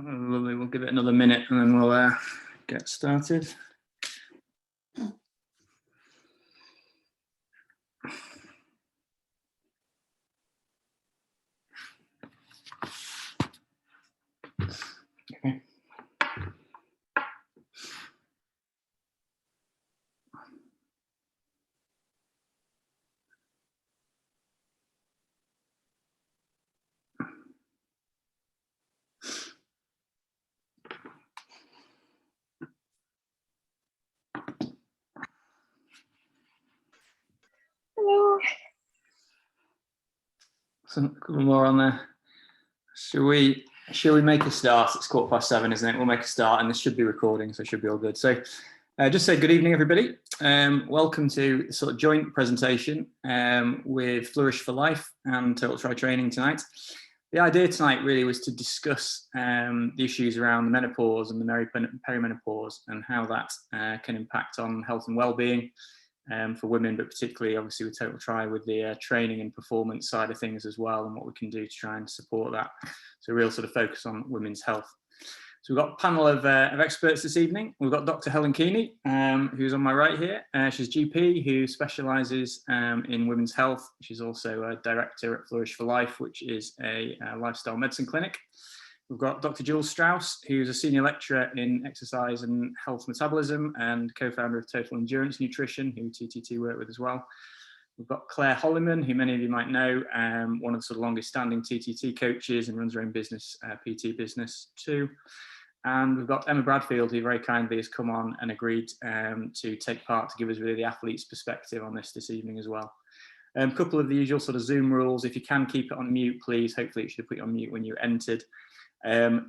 Lovely. We'll give it another minute and then we'll get started. Okay. Hello. So a couple more on there. Shall we make a start? It's 7:15, isn't it? We'll make a start, and this should be recording, so it should be all good. So just say good evening, everybody. Welcome to sort of joint presentation with Flourish for Life and Total Tri Training tonight. The idea tonight really was to discuss the issues around the menopause and the perimenopause and how that can impact on health and well-being for women, but particularly obviously with Total Tri with the training and performance side of things as well, and what we can do to try and support that. So real sort of focus on women's health. So we've got a panel of experts this evening. We've got Dr. Helen Kini, who's on my right here. She's a GP who specialises in women's health. She's also a director at Flourish for Life, which is a lifestyle medicine clinic. We've got Dr. Jules Strauss, who's a senior lecturer in exercise and health metabolism and co-founder of Total Endurance Nutrition, who TTT work with as well. We've got Claire Holliman, who many of you might know, one of the sort of longest standing TTT coaches and runs her own business, PT business too. And we've got Emma Bradfield, who very kindly has come on and agreed to take part to give us really the athlete's perspective on this evening as well. A couple of the usual sort of Zoom rules. If you can keep it on mute, please. Hopefully it should have put you on mute when you entered.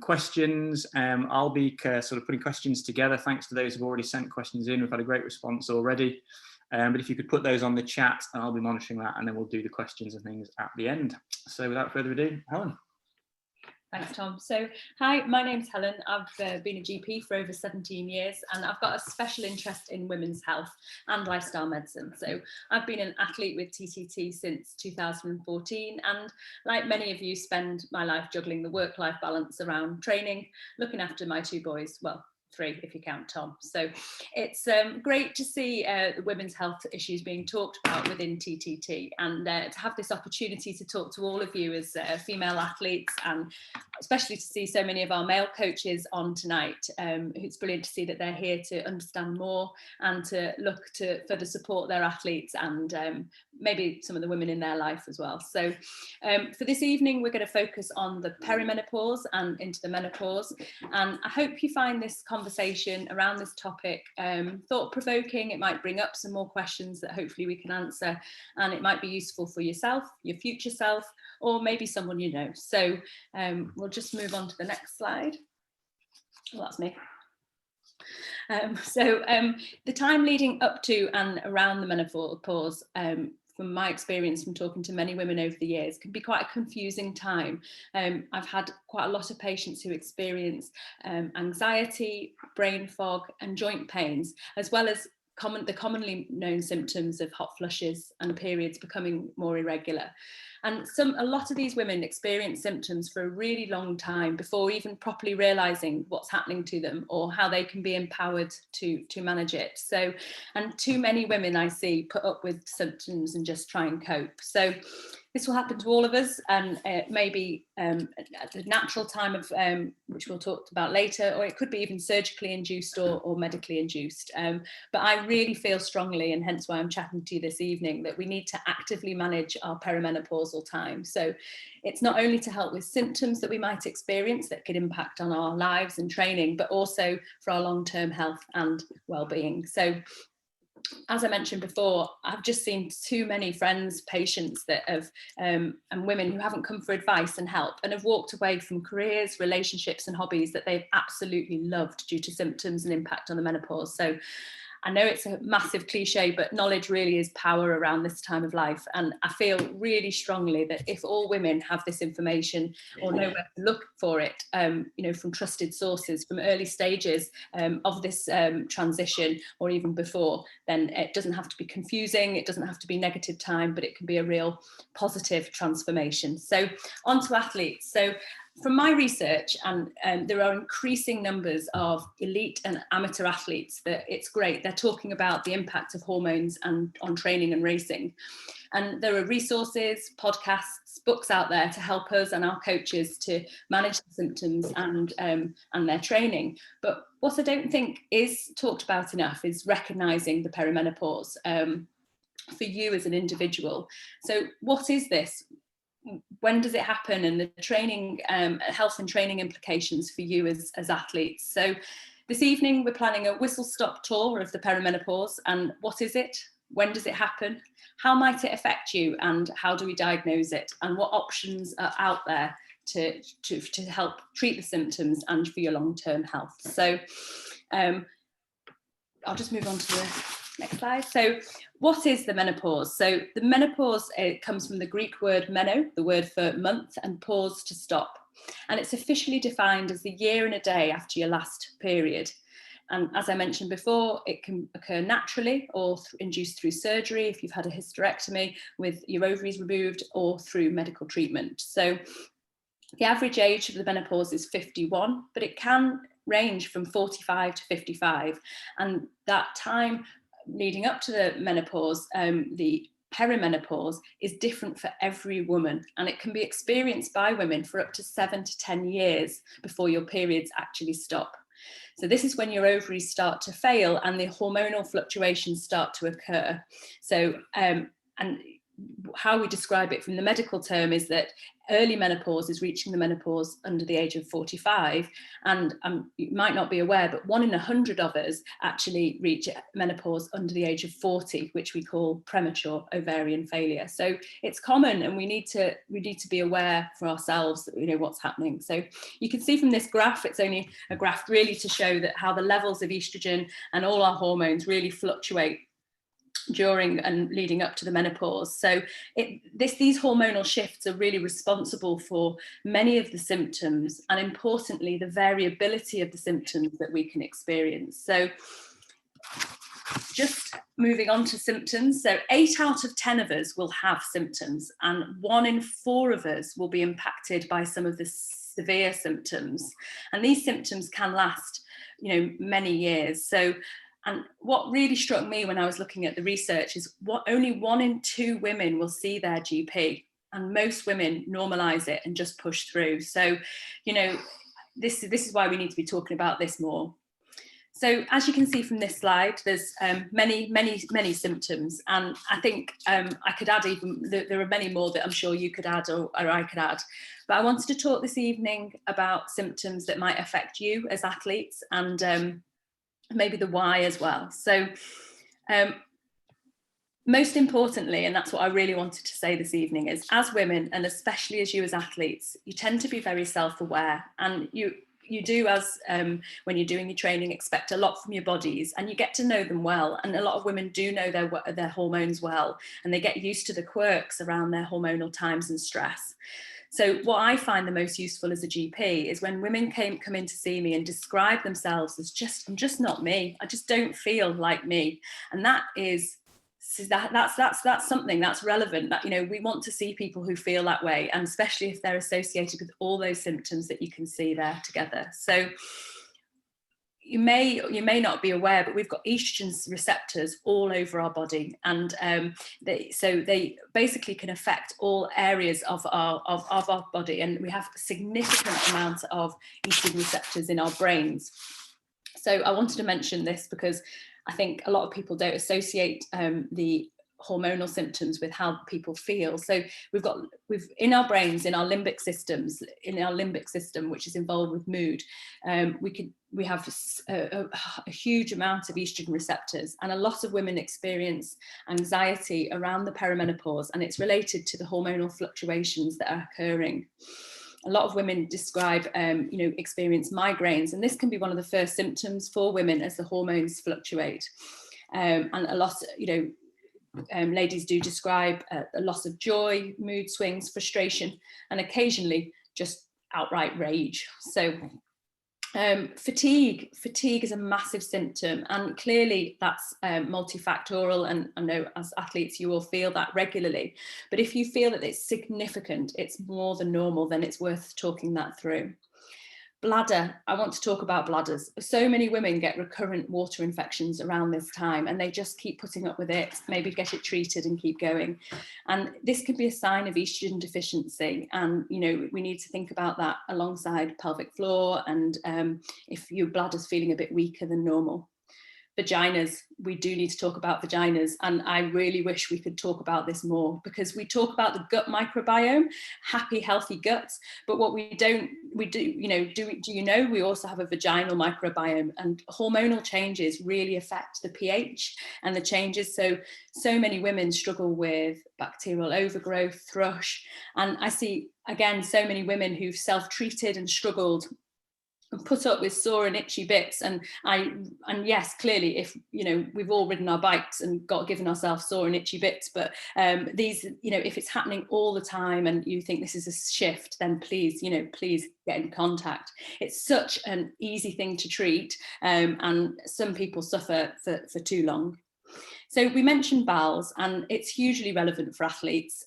Questions, I'll be sort of putting questions together. Thanks to those who've already sent questions in. We've had a great response already. But if you could put those on the chat, I'll be monitoring that, and then we'll do the questions and things at the end. So without further ado, Helen. Thanks, Tom. So, hi, my name's Helen. I've been a GP for over 17 years, and I've got a special interest in women's health and lifestyle medicine. So I've been an athlete with TTT since 2014, and like many of you, spend my life juggling the work-life balance around training, looking after my two boys, well, 3 if you count Tom. So it's great to see the women's health issues being talked about within TTT, and to have this opportunity to talk to all of you as female athletes, and especially to see so many of our male coaches on tonight. It's brilliant to see that they're here to understand more and to look to further support their athletes and maybe some of the women in their life as well. So for this evening, we're going to focus on the perimenopause and into the menopause, and I hope you find this conversation around this topic thought-provoking. It might bring up some more questions that hopefully we can answer, and it might be useful for yourself, your future self, or maybe someone you know. So we'll just move on to the next slide. Well, that's me. The time leading up to and around the menopause, from my experience from talking to many women over the years, can be quite a confusing time. I've had quite a lot of patients who experience anxiety, brain fog and joint pains, as well as the commonly known symptoms of hot flushes and periods becoming more irregular. And a lot of these women experience symptoms for a really long time before even properly realizing what's happening to them or how they can be empowered to manage it. So, and too many women I see put up with symptoms and just try and cope. So this will happen to all of us, and it may be at the natural time of which we'll talk about later, or it could be even surgically induced or medically induced. But I really feel strongly, and hence why I'm chatting to you this evening, that we need to actively manage our perimenopausal time. So it's not only to help with symptoms that we might experience that could impact on our lives and training, but also for our long-term health and well-being. So as I mentioned before, I've just seen too many friends, patients that have, and women who haven't come for advice and help and have walked away from careers, relationships and hobbies that they've absolutely loved due to symptoms and impact on the menopause. So I know it's a massive cliche, but knowledge really is power around this time of life. And I feel really strongly that if all women have this information or know where to look for it, you know, from trusted sources, from early stages of this transition or even before, then it doesn't have to be confusing. It doesn't have to be negative time, but it can be a real positive transformation. So on to athletes. So from my research, and there are increasing numbers of elite and amateur athletes that it's great. They're talking about the impact of hormones and on training and racing. And there are resources, podcasts, books out there to help us and our coaches to manage the symptoms and their training. But what I don't think is talked about enough is recognising the perimenopause for you as an individual. So what is this? When does it happen, and the training, health and training implications for you as athletes? So this evening we're planning a whistle-stop tour of the perimenopause. And what is it? When does it happen? How might it affect you? And how do we diagnose it? And what options are out there to help treat the symptoms and for your long-term health? So I'll just move on to the next slide. So what is the menopause? So the menopause, it comes from the Greek word meno, the word for month, and pause, to stop. And it's officially defined as the year and a day after your last period. And as I mentioned before, it can occur naturally or induced through surgery if you've had a hysterectomy with your ovaries removed, or through medical treatment. So the average age of the menopause is 51, but it can range from 45 to 55. And that time leading up to the menopause, the perimenopause, is different for every woman, and it can be experienced by women for up to 7 to 10 years before your periods actually stop. So this is when your ovaries start to fail and the hormonal fluctuations start to occur. So and how we describe it from the medical term is that early menopause is reaching the menopause under the age of 45. And you might not be aware, but 1 in 100 of us actually reach menopause under the age of 40, which we call premature ovarian failure. So it's common, and we need to be aware for ourselves that we know what's happening. So you can see from this graph, it's only a graph really to show that how the levels of estrogen and all our hormones really fluctuate during and leading up to the menopause. So these hormonal shifts are really responsible for many of the symptoms, and importantly, the variability of the symptoms that we can experience. So just moving on to symptoms. So 8 out of 10 of us will have symptoms, and 1 in 4 of us will be impacted by some of the severe symptoms. And these symptoms can last, many years. So, and what really struck me when I was looking at the research is only 1 in 2 women will see their GP, and most women normalize it and just push through. So, this is why we need to be talking about this more. So as you can see from this slide, there's many symptoms, and I think I could add there are many more that I'm sure you could add or I could add. But I wanted to talk this evening about symptoms that might affect you as athletes, and maybe the why as well. So most importantly, and that's what I really wanted to say this evening, is as women, and especially as you as athletes, you tend to be very self-aware, and you do, as when you're doing your training, expect a lot from your bodies, and you get to know them well. And a lot of women do know their hormones well, and they get used to the quirks around their hormonal times and stress. So what I find the most useful as a GP is when women come in to see me and describe themselves as I'm just not me. I just don't feel like me. And that's something that's relevant, that, we want to see people who feel that way, and especially if they're associated with all those symptoms that you can see there together. So you may not be aware, but we've got estrogen receptors all over our body, and they basically can affect all areas of our body, and we have a significant amount of estrogen receptors in our brains. So I wanted to mention this because I think a lot of people don't associate the hormonal symptoms with how people feel. So we've in our brains, in our limbic system, which is involved with mood, we have a huge amount of estrogen receptors, and a lot of women experience anxiety around the perimenopause, and it's related to the hormonal fluctuations that are occurring. A lot of women describe, experience migraines, and this can be one of the first symptoms for women as the hormones fluctuate. And a lot, ladies do describe a loss of joy, mood swings, frustration, and occasionally just outright rage. So Fatigue is a massive symptom, and clearly that's multifactorial, and I know as athletes you will feel that regularly, but if you feel that it's significant, it's more than normal, then it's worth talking that through. Bladder, I want to talk about bladders. So many women get recurrent water infections around this time, and they just keep putting up with it, maybe get it treated and keep going. And this can be a sign of estrogen deficiency. And, you know, we need to think about that alongside pelvic floor and if your bladder's feeling a bit weaker than normal. Vaginas, we do need to talk about vaginas, and I really wish we could talk about this more, because we talk about the gut microbiome, happy, healthy guts, but what we do, you know, do you know we also have a vaginal microbiome, and hormonal changes really affect the pH and the changes. So many women struggle with bacterial overgrowth, thrush, and I see again so many women who've self-treated and struggled and put up with sore and itchy bits, and yes, clearly, if you know, we've all ridden our bikes and given ourselves sore and itchy bits, but these, you know, if it's happening all the time and you think this is a shift, then please, you know, please get in contact. It's such an easy thing to treat, and some people suffer for too long. So we mentioned bowels, and it's hugely relevant for athletes.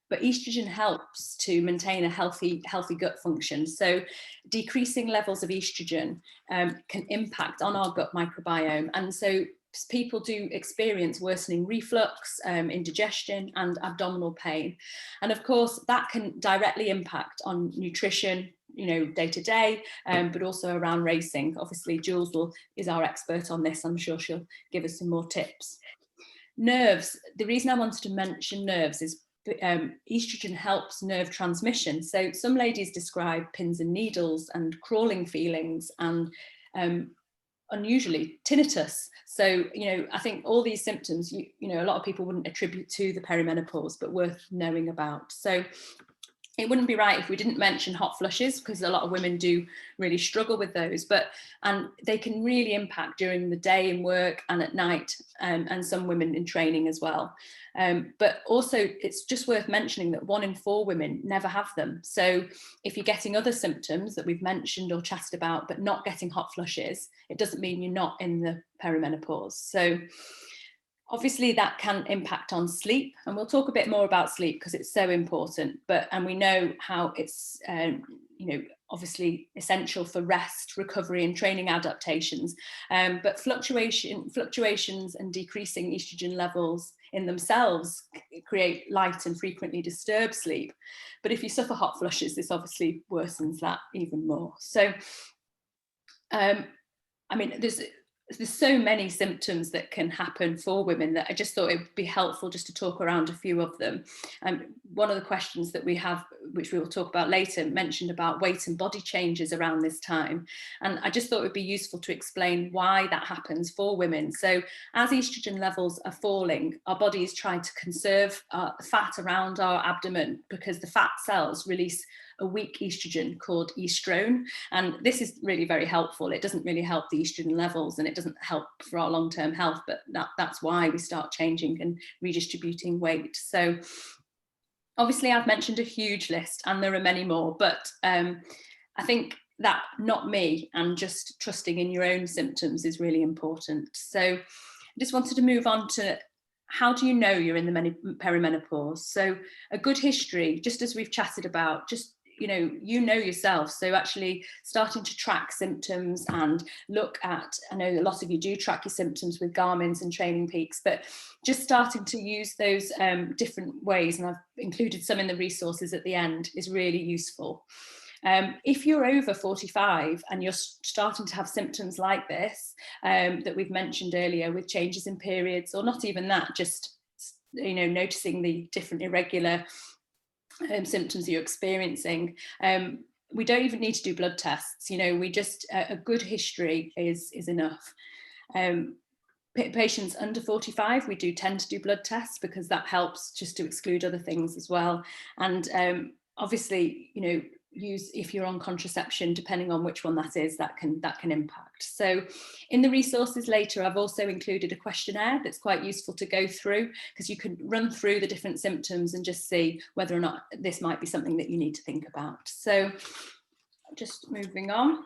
But estrogen helps to maintain a healthy gut function. So decreasing levels of estrogen can impact on our gut microbiome. And so people do experience worsening reflux, indigestion and abdominal pain. And of course, that can directly impact on nutrition, you know, day to day, but also around racing. Obviously, Jules is our expert on this. I'm sure she'll give us some more tips. Nerves, the reason I wanted to mention nerves is estrogen helps nerve transmission. So some ladies describe pins and needles and crawling feelings and unusually tinnitus. So, you know, I think all these symptoms, you know, a lot of people wouldn't attribute to the perimenopause, but worth knowing about. So it wouldn't be right if we didn't mention hot flushes, because a lot of women do really struggle with those, and they can really impact during the day in work and at night, and some women in training as well. But also it's just worth mentioning that 1 in 4 women never have them. So if you're getting other symptoms that we've mentioned or chatted about, but not getting hot flushes, it doesn't mean you're not in the perimenopause. So obviously that can impact on sleep, and we'll talk a bit more about sleep because it's so important, and we know how it's you know, obviously essential for rest, recovery and training adaptations, but fluctuations and decreasing estrogen levels in themselves create light and frequently disturbed sleep. But if you suffer hot flushes, this obviously worsens that even more. So I mean, there's so many symptoms that can happen for women that I just thought it would be helpful just to talk around a few of them. One of the questions that we have, which we will talk about later, mentioned about weight and body changes around this time. And I just thought it would be useful to explain why that happens for women. So as estrogen levels are falling, our bodies try to conserve fat around our abdomen, because the fat cells release a weak estrogen called estrone, and this is really very helpful. It doesn't really help the estrogen levels, and it doesn't help for our long-term health, but that's why we start changing and redistributing weight. So obviously I've mentioned a huge list, and there are many more, but I think that not me and just trusting in your own symptoms is really important. So I just wanted to move on to how do you know you're in the perimenopause? So a good history, just as we've chatted about, just you know yourself. So actually starting to track symptoms and look at, I know a lot of you do track your symptoms with Garmin's and Training Peaks, but just starting to use those different ways, and I've included some in the resources at the end, is really useful. If you're over 45 and you're starting to have symptoms like this that we've mentioned earlier, with changes in periods, or not even that, just noticing the different irregular symptoms you're experiencing, we don't even need to do blood tests. We just a good history is enough. Patients under 45, we do tend to do blood tests because that helps just to exclude other things as well. And obviously, use, if you're on contraception, depending on which one that is, that can impact. So in the resources later, I've also included a questionnaire that's quite useful to go through, because you can run through the different symptoms and just see whether or not this might be something that you need to think about. So just moving on.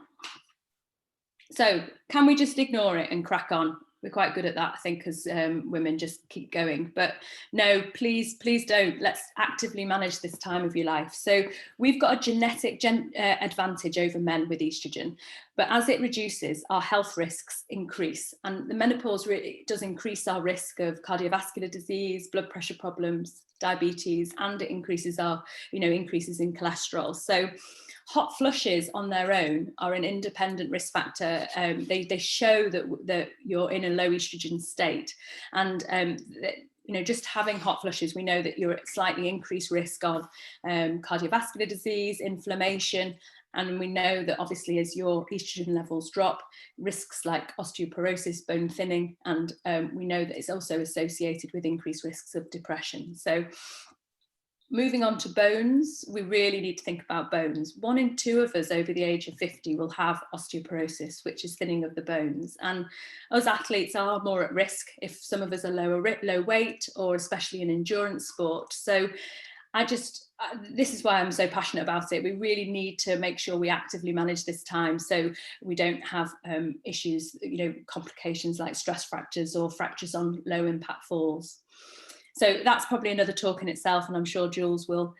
So can we just ignore it and crack on? We're quite good at that, I think, as women, just keep going. But no, please don't. Let's actively manage this time of your life. So we've got a genetic advantage over men with estrogen, but as it reduces, our health risks increase. And the menopause really does increase our risk of cardiovascular disease, blood pressure problems, diabetes, and it increases our, increases in cholesterol. So hot flushes on their own are an independent risk factor. They show that you're in a low estrogen state, and just having hot flushes, we know that you're at slightly increased risk of cardiovascular disease, inflammation, and we know that obviously as your estrogen levels drop, risks like osteoporosis, bone thinning, and we know that it's also associated with increased risks of depression. So moving on to bones, we really need to think about bones. 1 in 2 of us over the age of 50 will have osteoporosis, which is thinning of the bones. And us athletes are more at risk if some of us are low weight, or especially in endurance sport. So this is why I'm so passionate about it. We really need to make sure we actively manage this time so we don't have issues, complications like stress fractures or fractures on low impact falls. So that's probably another talk in itself, and I'm sure Jules will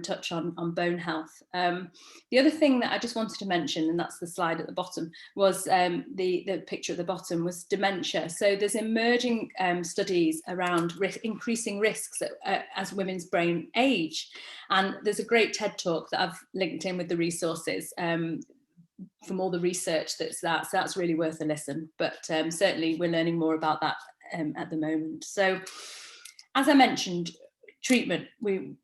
touch on bone health. The other thing that I just wanted to mention, and that's the slide at the bottom, was the picture at the bottom was dementia. So there's emerging studies around increasing risks as women's brain age. And there's a great TED talk that I've linked in with the resources from all the research so that's really worth a listen. But certainly we're learning more about that at the moment. So as I mentioned, treatment, we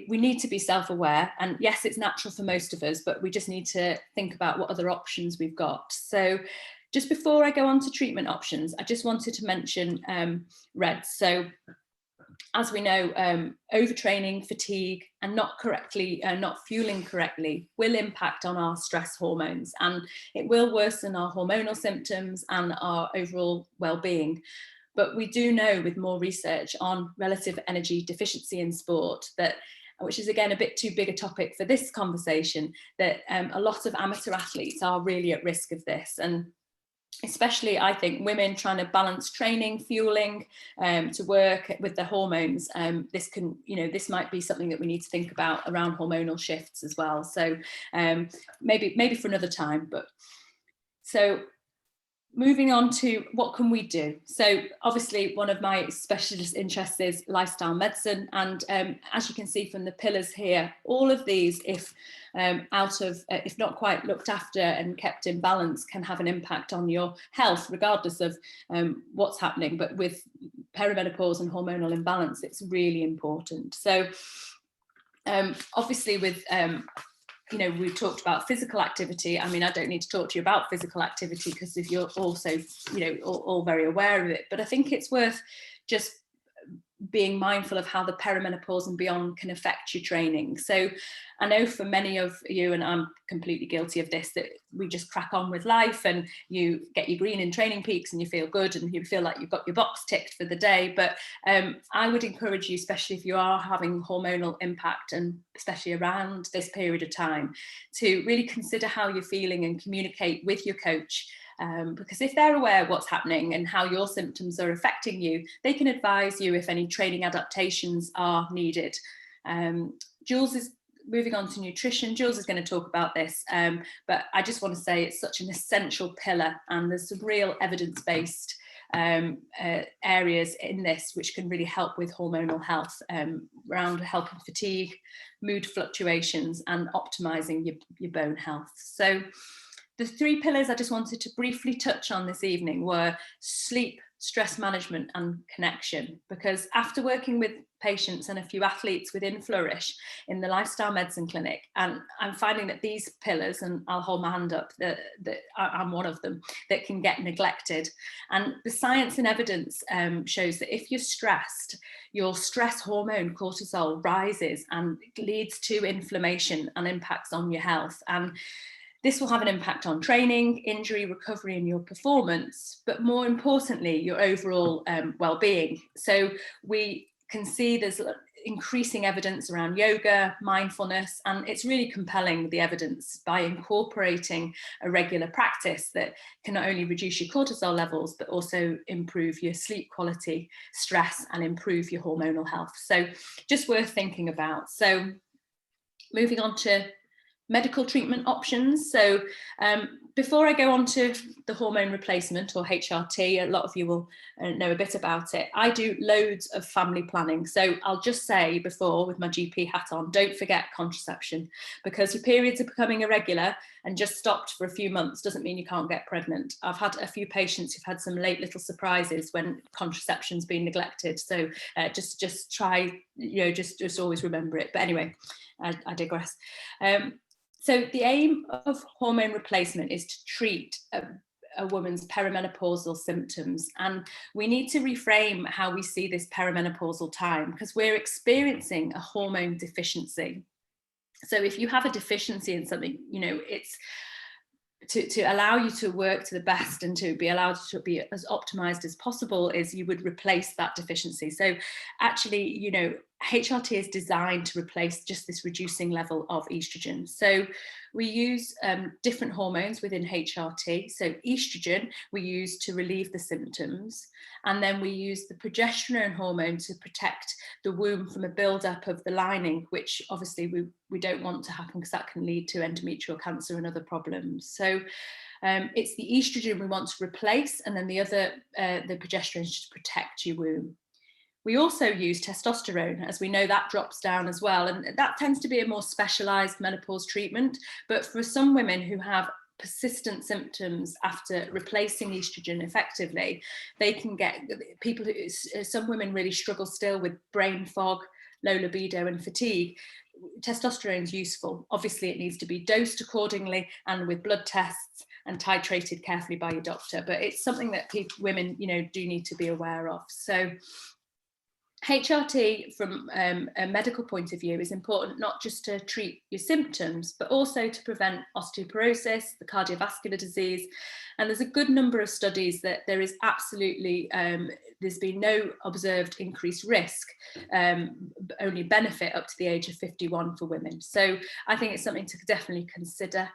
need to be self-aware, and yes, it's natural for most of us, but we just need to think about what other options we've got. So just before I go on to treatment options, I just wanted to mention REDS. So as we know, overtraining, fatigue, and not fueling correctly will impact on our stress hormones, and it will worsen our hormonal symptoms and our overall well-being. But we do know, with more research on relative energy deficiency in sport, that, which is again a bit too big a topic for this conversation, that a lot of amateur athletes are really at risk of this. And especially, I think, women trying to balance training, fueling to work with their hormones. This might be something that we need to think about around hormonal shifts as well. So maybe for another time. But so moving on to what can we do? So obviously one of my specialist interests is lifestyle medicine, and as you can see from the pillars here, all of these, if not quite looked after and kept in balance, can have an impact on your health regardless of what's happening. But with perimenopause and hormonal imbalance, it's really important. So obviously with we talked about physical activity. I mean, I don't need to talk to you about physical activity because if you're also, all very aware of it. But I think it's worth just being mindful of how the perimenopause and beyond can affect your training. So I know for many of you, and I'm completely guilty of this, that we just crack on with life and you get your green in Training Peaks and you feel good and you feel like you've got your box ticked for the day. But I would encourage you, especially if you are having hormonal impact and especially around this period of time, to really consider how you're feeling and communicate with your coach. Because if they're aware of what's happening and how your symptoms are affecting you, they can advise you if any training adaptations are needed. Jules is moving on to nutrition. Jules is going to talk about this, but I just want to say it's such an essential pillar, and there's some real evidence-based areas in this which can really help with hormonal health, around helping fatigue, mood fluctuations, and optimizing your bone health. So the 3 pillars I just wanted to briefly touch on this evening were sleep, stress management, and connection. Because after working with patients and a few athletes within Flourish in the lifestyle medicine clinic, and I'm finding that these pillars, and I'll hold my hand up that I'm one of them, that can get neglected. And the science and evidence shows that if you're stressed, your stress hormone cortisol rises and leads to inflammation and impacts on your health. And this will have an impact on training, injury, recovery, and your performance, but more importantly, your overall well-being. So we can see there's increasing evidence around yoga, mindfulness, and it's really compelling, the evidence, by incorporating a regular practice that can not only reduce your cortisol levels, but also improve your sleep quality, stress, and improve your hormonal health. So just worth thinking about. So moving on to medical treatment options. So before I go on to the hormone replacement, or HRT, a lot of you will know a bit about it. I do loads of family planning. So I'll just say before, with my GP hat on, don't forget contraception, because your periods are becoming irregular and just stopped for a few months doesn't mean you can't get pregnant. I've had a few patients who've had some late little surprises when contraception's been neglected. So just try, just always remember it. But anyway, I digress. So the aim of hormone replacement is to treat a woman's perimenopausal symptoms. And we need to reframe how we see this perimenopausal time, because we're experiencing a hormone deficiency. So if you have a deficiency in something, it's to allow you to work to the best and to be allowed to be as optimized as possible, is you would replace that deficiency. So actually, HRT is designed to replace just this reducing level of estrogen. So we use different hormones within HRT. So estrogen we use to relieve the symptoms, and then we use the progesterone hormone to protect the womb from a buildup of the lining, which obviously we don't want to happen, because that can lead to endometrial cancer and other problems. So it's the estrogen we want to replace, and then the progesterone is to protect your womb. We also use testosterone, as we know that drops down as well, and that tends to be a more specialised menopause treatment. But for some women who have persistent symptoms after replacing estrogen effectively, they can get some women really struggle still with brain fog, low libido and fatigue. Testosterone is useful. Obviously, it needs to be dosed accordingly and with blood tests and titrated carefully by your doctor. But it's something that women, do need to be aware of. So HRT from a medical point of view is important, not just to treat your symptoms, but also to prevent osteoporosis, the cardiovascular disease. And there's a good number of studies that there is absolutely, there's been no observed increased risk, only benefit up to the age of 51 for women. So I think it's something to definitely consider.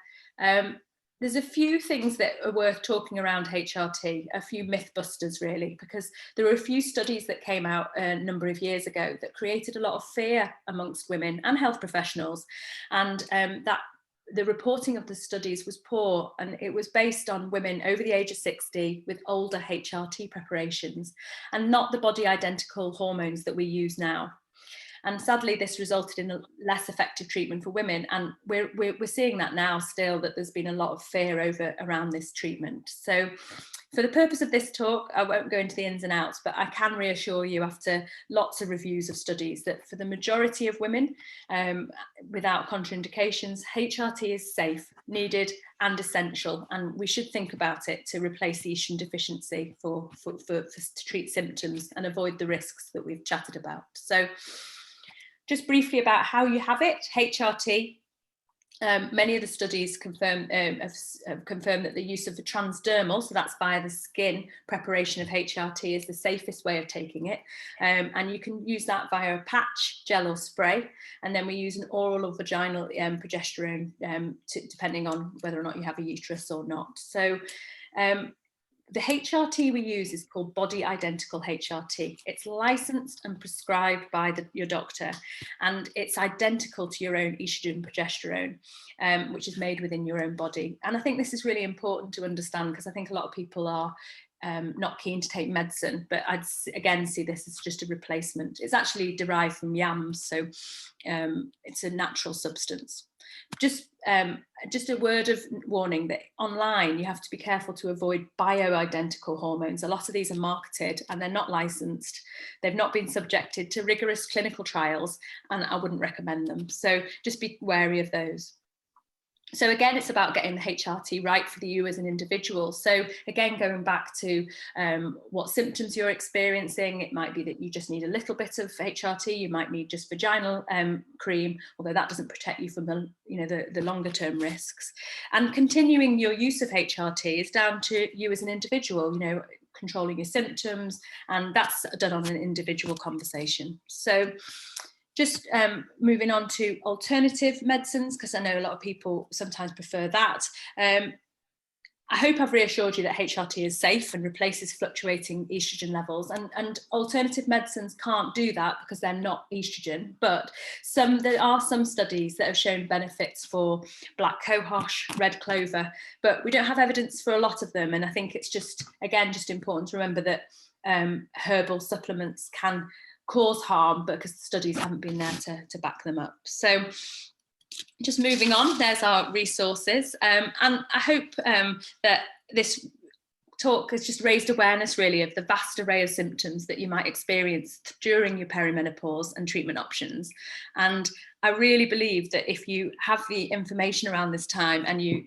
There's a few things that are worth talking around HRT, a few myth busters really, because there were a few studies that came out a number of years ago that created a lot of fear amongst women and health professionals, and that the reporting of the studies was poor, and it was based on women over the age of 60 with older HRT preparations and not the body identical hormones that we use now. And sadly, this resulted in a less effective treatment for women. And we're seeing that now still, that there's been a lot of fear around this treatment. So for the purpose of this talk, I won't go into the ins and outs, but I can reassure you after lots of reviews of studies that for the majority of women, without contraindications, HRT is safe, needed and essential. And we should think about it to replace the estrogen deficiency to treat symptoms and avoid the risks that we've chatted about. So just briefly about how you have it, HRT. Many of the studies have confirmed that the use of the transdermal, so that's via the skin preparation of HRT, is the safest way of taking it. And you can use that via a patch, gel or spray. And then we use an oral or vaginal progesterone, depending on whether or not you have a uterus or not. So the HRT we use is called Body Identical HRT. It's licensed and prescribed by your doctor, and it's identical to your own estrogen progesterone, which is made within your own body. And I think this is really important to understand, because I think a lot of people are not keen to take medicine, but I'd again see this as just a replacement. It's actually derived from yams, so it's a natural substance. Just a word of warning that online you have to be careful to avoid bioidentical hormones. A lot of these are marketed and they're not licensed. They've not been subjected to rigorous clinical trials, and I wouldn't recommend them. So just be wary of those. So again, it's about getting the HRT right for you as an individual. So again, going back to what symptoms you're experiencing, it might be that you just need a little bit of HRT. You might need just vaginal cream, although that doesn't protect you from the longer term risks. And continuing your use of HRT is down to you as an individual, controlling your symptoms, and that's done on an individual conversation. So just moving on to alternative medicines, because I know a lot of people sometimes prefer that. I hope I've reassured you that HRT is safe and replaces fluctuating estrogen levels, and alternative medicines can't do that because they're not estrogen, but there are some studies that have shown benefits for black cohosh, red clover, but we don't have evidence for a lot of them. And I think it's just, again, just important to remember that herbal supplements can cause harm, but because the studies haven't been there to back them up. So just moving on, there's our resources, and I hope that this talk has just raised awareness really of the vast array of symptoms that you might experience during your perimenopause and treatment options. And I really believe that if you have the information around this time and you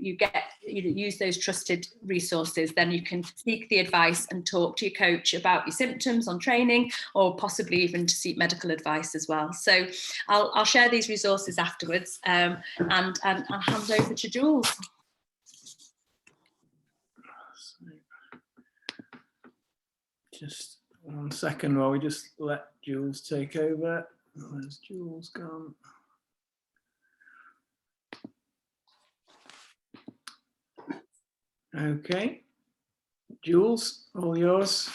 use those trusted resources, then you can seek the advice and talk to your coach about your symptoms on training, or possibly even to seek medical advice as well. So I'll share these resources afterwards, and hand over to Jules. Just 1 second while we just let Jules take over. Where's Jules gone? Okay, Jules, all yours.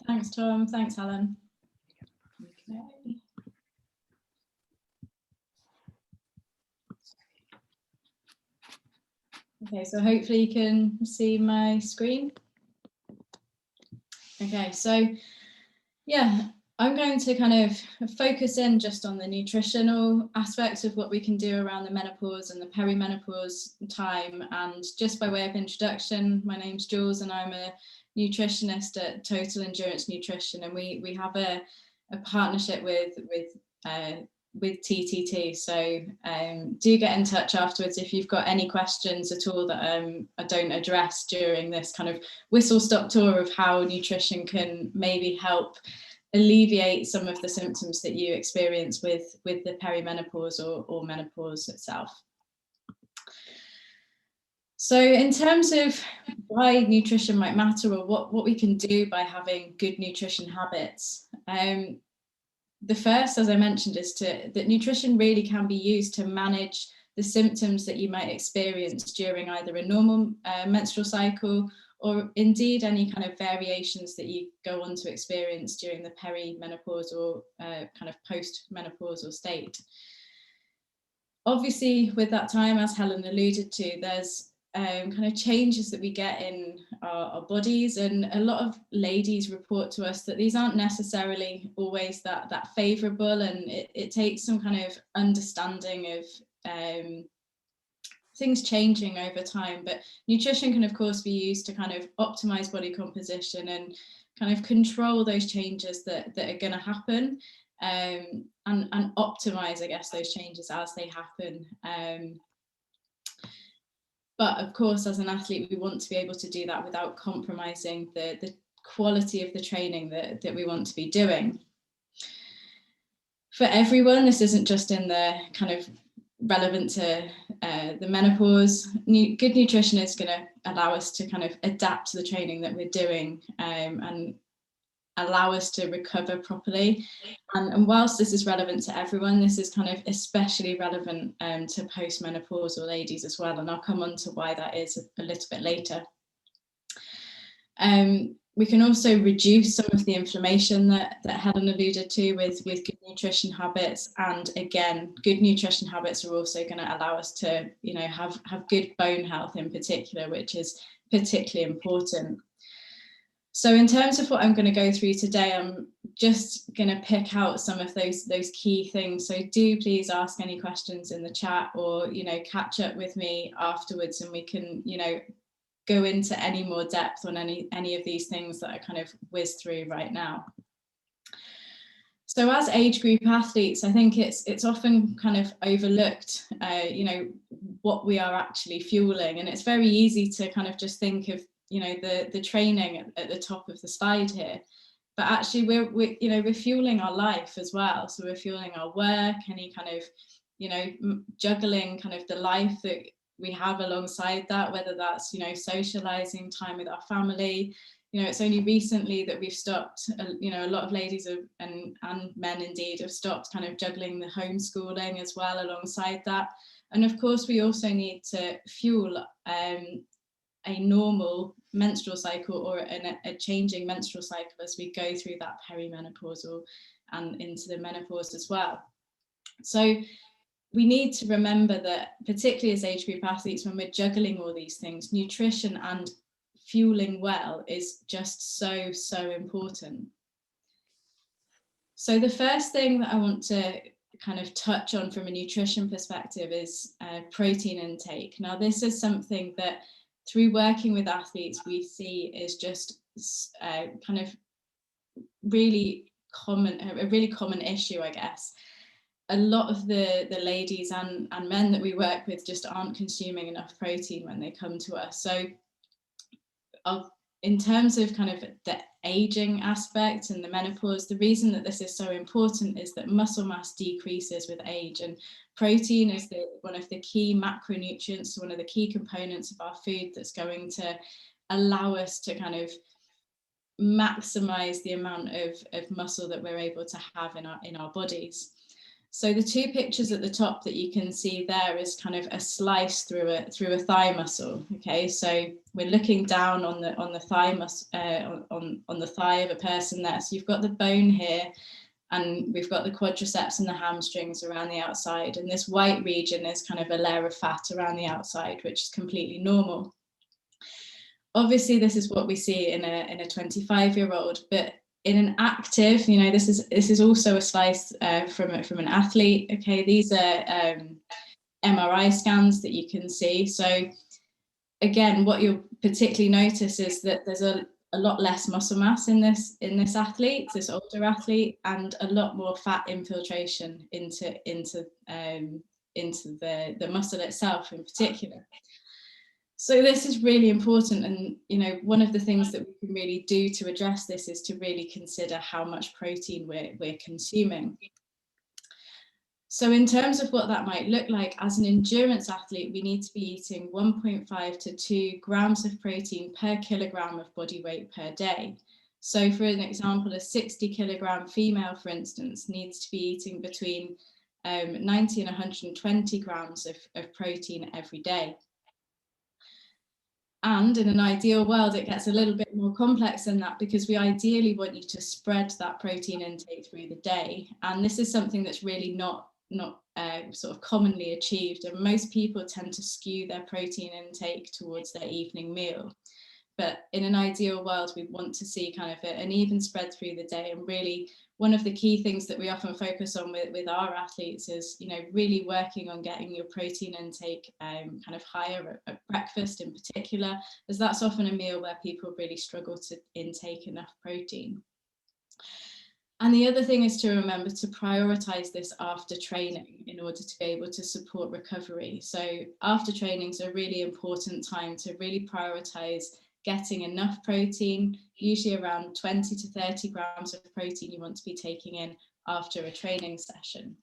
Thanks, Tom. Thanks, Helen. Okay. Okay, so hopefully you can see my screen. Okay, so yeah, I'm going to kind of focus in just on the nutritional aspects of what we can do around the menopause and the perimenopause time. And just by way of introduction, my name's Jules and I'm a nutritionist at Total Endurance Nutrition, and we have a partnership with TTT. So do get in touch afterwards if you've got any questions at all that I don't address during this kind of whistle-stop tour of how nutrition can maybe help alleviate some of the symptoms that you experience with the perimenopause or menopause itself. So in terms of why nutrition might matter, or what we can do by having good nutrition habits, the first, as I mentioned, is that nutrition really can be used to manage the symptoms that you might experience during either a normal menstrual cycle, or indeed any kind of variations that you go on to experience during the perimenopause or kind of post-menopausal state. Obviously, with that time, as Helen alluded to, there's kind of changes that we get in our bodies, and a lot of ladies report to us that these aren't necessarily always that favourable, and it takes some kind of understanding of things changing over time. But nutrition can of course be used to kind of optimize body composition and kind of control those changes that are going to happen, and optimize, I guess, those changes as they happen. But of course, as an athlete, we want to be able to do that without compromising the quality of the training that we want to be doing. For everyone, this isn't just in the kind of relevant to the menopause. Good nutrition is going to allow us to kind of adapt to the training that we're doing, and allow us to recover properly. And whilst this is relevant to everyone, this is kind of especially relevant to postmenopausal ladies as well. And I'll come on to why that is a little bit later. We can also reduce some of the inflammation that Helen alluded to with good nutrition habits. And again, good nutrition habits are also going to allow us to, you know, have good bone health in particular, which is particularly important. So in terms of what I'm going to go through today, I'm just going to pick out some of those key things. So do please ask any questions in the chat, or, you know, catch up with me afterwards, and we can, you know, go into any more depth on any of these things that I kind of whiz through right now. So as age group athletes, I think it's often kind of overlooked, you know, what we are actually fueling. And it's very easy to kind of just think of, you know, the training at the top of the slide here, but actually we're fueling our life as well. So we're fueling our work, any kind of, you know, juggling kind of the life that we have alongside that, whether that's, you know, socializing, time with our family. You know, it's only recently that we've stopped, you know, a lot of ladies have, and men indeed have stopped kind of juggling the homeschooling as well alongside that. And of course, we also need to fuel a normal menstrual cycle, or a changing menstrual cycle as we go through that perimenopausal and into the menopause as well. So we need to remember that, particularly as age group athletes, when we're juggling all these things, nutrition and fueling well is just so, so important. So the first thing that I want to kind of touch on from a nutrition perspective is protein intake. Now, this is something that through working with athletes, we see is just kind of really common, a really common issue, I guess. A lot of the ladies and men that we work with just aren't consuming enough protein when they come to us. So in terms of kind of the aging aspect and the menopause, the reason that this is so important is that muscle mass decreases with age, and protein is one of the key macronutrients, one of the key components of our food that's going to allow us to kind of maximize the amount of muscle that we're able to have in our bodies. So the two pictures at the top that you can see there is kind of a slice through a thigh muscle. Okay, so we're looking down on the thigh muscle, on the thigh of a person there. So you've got the bone here, and we've got the quadriceps and the hamstrings around the outside, and this white region is kind of a layer of fat around the outside, which is completely normal. Obviously, this is what we see in a 25-year-old, but in an active, you know, this is also a slice from an athlete. Okay, these are MRI scans that you can see. So again, what you'll particularly notice is that there's a lot less muscle mass in this athlete, this older athlete, and a lot more fat infiltration into the muscle itself in particular. So this is really important, and you know, one of the things that we can really do to address this is to really consider how much protein we're consuming. So in terms of what that might look like, as an endurance athlete, we need to be eating 1.5 to 2 grams of protein per kilogram of body weight per day. So for an example, a 60 kilogram female, for instance, needs to be eating between 90 and 120 grams of protein every day. And in an ideal world, it gets a little bit more complex than that, because we ideally want you to spread that protein intake through the day. And this is something that's really not sort of commonly achieved. And most people tend to skew their protein intake towards their evening meal. But in an ideal world, we want to see kind of an even spread through the day. And really, one of the key things that we often focus on with our athletes is, you know, really working on getting your protein intake kind of higher at breakfast in particular, as that's often a meal where people really struggle to intake enough protein. And the other thing is to remember to prioritize this after training in order to be able to support recovery. So after training is a really important time to really prioritize getting enough protein, usually around 20 to 30 grams of protein you want to be taking in after a training session.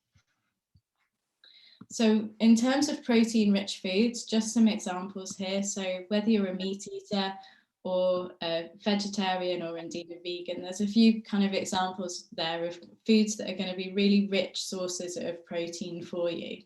So in terms of protein-rich foods, just some examples here. So whether you're a meat eater or a vegetarian or indeed a vegan, there's a few kind of examples there of foods that are going to be really rich sources of protein for you.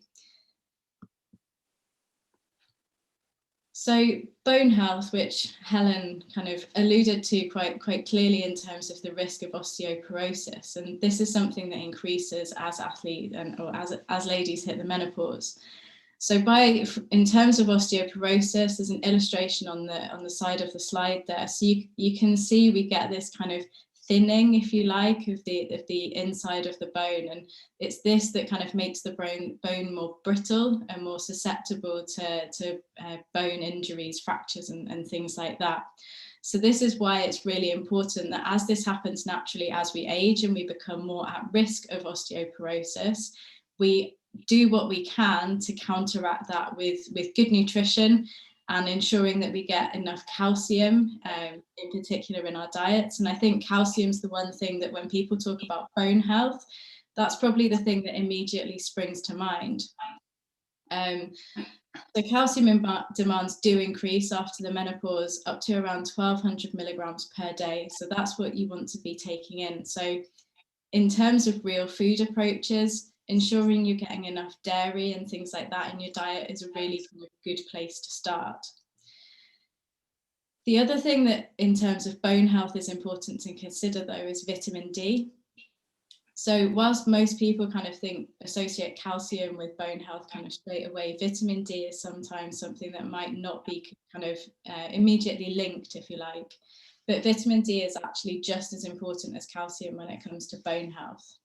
So bone health, which Helen kind of alluded to quite clearly in terms of the risk of osteoporosis, and this is something that increases as athletes or as ladies hit the menopause. So in terms of osteoporosis, there's an illustration on the side of the slide there. So you can see we get this kind of thinning, if you like, of the inside of the bone, and it's this that kind of makes the bone more brittle and more susceptible to bone injuries, fractures, and things like that. So this is why it's really important that as this happens naturally as we age and we become more at risk of osteoporosis, we do what we can to counteract that with good nutrition and ensuring that we get enough calcium, in particular in our diets. And I think calcium is the one thing that when people talk about bone health, that's probably the thing that immediately springs to mind. So calcium demands do increase after the menopause up to around 1200 milligrams per day. So that's what you want to be taking in. So in terms of real food approaches, ensuring you're getting enough dairy and things like that in your diet is a really good place to start. The other thing that in terms of bone health is important to consider though is vitamin D. So whilst most people kind of associate calcium with bone health kind of straight away, vitamin D is sometimes something that might not be kind of immediately linked, if you like. But vitamin D is actually just as important as calcium when it comes to bone health.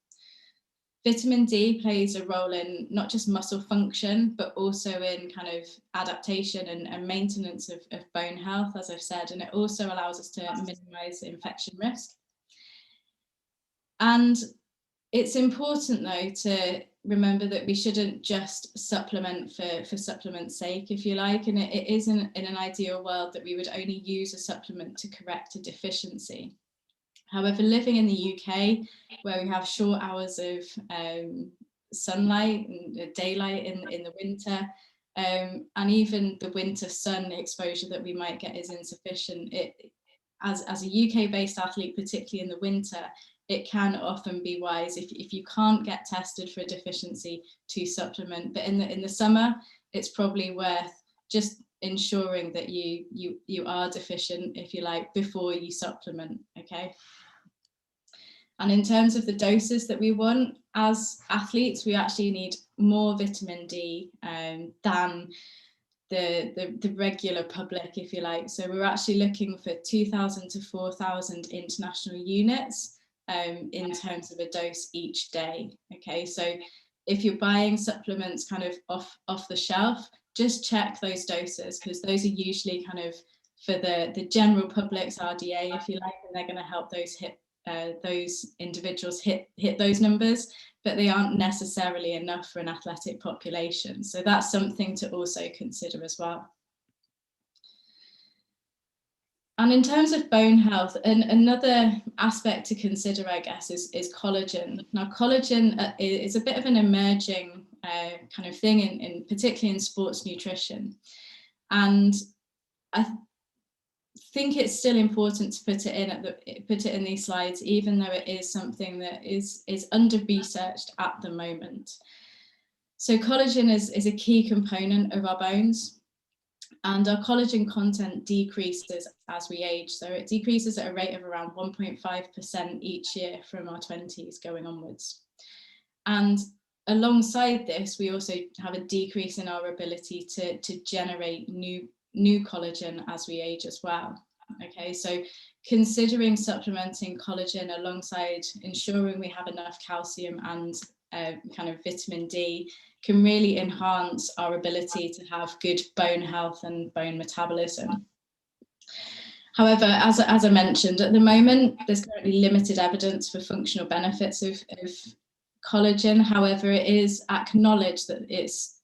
Vitamin D plays a role in not just muscle function, but also in kind of adaptation and maintenance of bone health, as I've said, and it also allows us to minimize infection risk. And it's important though to remember that we shouldn't just supplement for supplement's sake, if you like, and it isn't in an ideal world that we would only use a supplement to correct a deficiency. However, living in the UK, where we have short hours of sunlight and daylight in the winter, and even the winter sun exposure that we might get is insufficient. As a UK-based athlete, particularly in the winter, it can often be wise if you can't get tested for a deficiency to supplement. But in the summer, it's probably worth just ensuring that you are deficient, if you like, before you supplement, okay? And in terms of the doses that we want, as athletes, we actually need more vitamin D than the regular public, if you like. So we're actually looking for 2,000 to 4,000 international units in terms of a dose each day. Okay, so if you're buying supplements kind of off the shelf, just check those doses, because those are usually kind of for the general public's RDA, if you like, and they're going to help those individuals hit those numbers, but they aren't necessarily enough for an athletic population. So that's something to also consider as well. And in terms of bone health, another aspect to consider, I guess, is collagen. Now, collagen is a bit of an emerging kind of thing, particularly in sports nutrition. And I think it's still important to put it in these slides, even though it is something that is under researched at the moment. So collagen is a key component of our bones, and our collagen content decreases as we age. So it decreases at a rate of around 1.5% each year from our 20s going onwards. And alongside this, we also have a decrease in our ability to generate new collagen as we age as well. Okay, so considering supplementing collagen alongside ensuring we have enough calcium and kind of vitamin D can really enhance our ability to have good bone health and bone metabolism. However, as I mentioned, at the moment, there's currently limited evidence for functional benefits of collagen. However, it is acknowledged that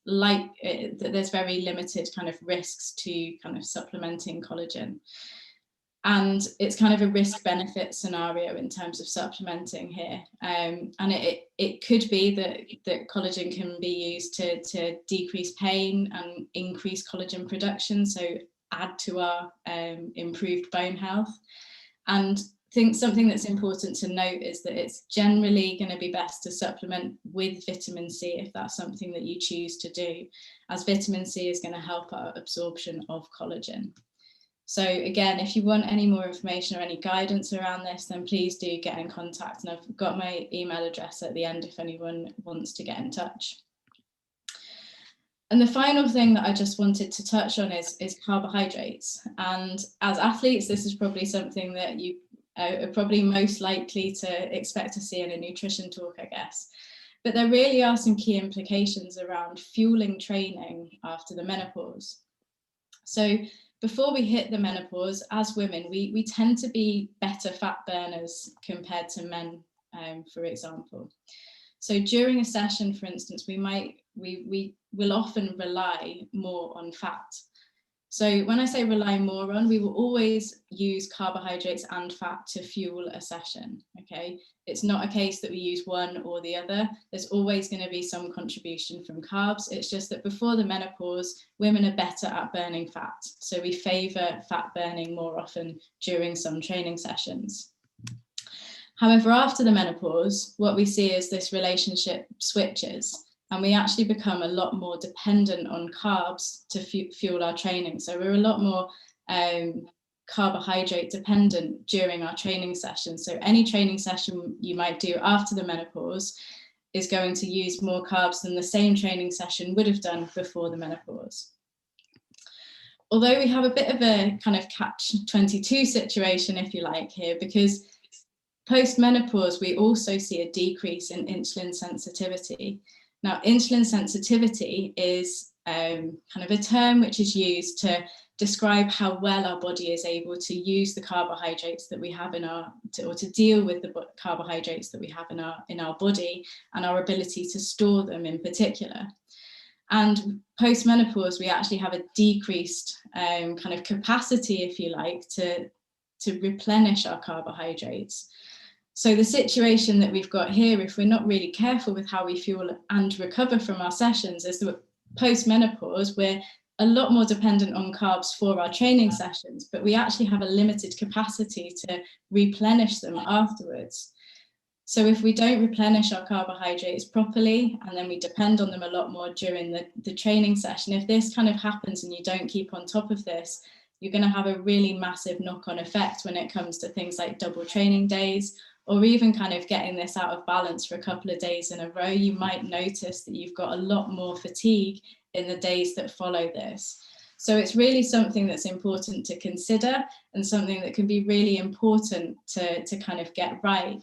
that there's very limited kind of risks to kind of supplementing collagen. And it's kind of a risk-benefit scenario in terms of supplementing here. And it could be that collagen can be used to decrease pain and increase collagen production, so add to our improved bone health. And I think something that's important to note is that it's generally going to be best to supplement with vitamin C if that's something that you choose to do, as vitamin C is going to help our absorption of collagen. So again, if you want any more information or any guidance around this, then please do get in contact. And I've got my email address at the end if anyone wants to get in touch. And the final thing that I just wanted to touch on is carbohydrates. And as athletes, this is probably something that you are probably most likely to expect to see in a nutrition talk, I guess. But there really are some key implications around fueling training after the menopause. So before we hit the menopause, as women, we tend to be better fat burners compared to men, for example. So during a session, for instance, we will often rely more on fat. So when I say rely more on, we will always use carbohydrates and fat to fuel a session, okay? It's not a case that we use one or the other. There's always going to be some contribution from carbs. It's just that before the menopause, women are better at burning fat. So we favour fat burning more often during some training sessions. However, after the menopause, what we see is this relationship switches, and we actually become a lot more dependent on carbs to fuel our training. So we're a lot more carbohydrate dependent during our training sessions. So any training session you might do after the menopause is going to use more carbs than the same training session would have done before the menopause. Although we have a bit of a kind of catch-22 situation, if you like, here, because post-menopause, we also see a decrease in insulin sensitivity. Now, insulin sensitivity is kind of a term which is used to describe how well our body is able to use the carbohydrates that we have in our, or to deal with the carbohydrates that we have in our body, and our ability to store them in particular. And post-menopause, we actually have a decreased kind of capacity, if you like, to replenish our carbohydrates. So the situation that we've got here, if we're not really careful with how we fuel and recover from our sessions, is that post-menopause, we're a lot more dependent on carbs for our training sessions, but we actually have a limited capacity to replenish them afterwards. So if we don't replenish our carbohydrates properly, and then we depend on them a lot more during the training session, if this kind of happens and you don't keep on top of this, you're going to have a really massive knock-on effect when it comes to things like double training days, or even kind of getting this out of balance for a couple of days in a row. You might notice that you've got a lot more fatigue in the days that follow this. So it's really something that's important to consider, and something that can be really important to kind of get right.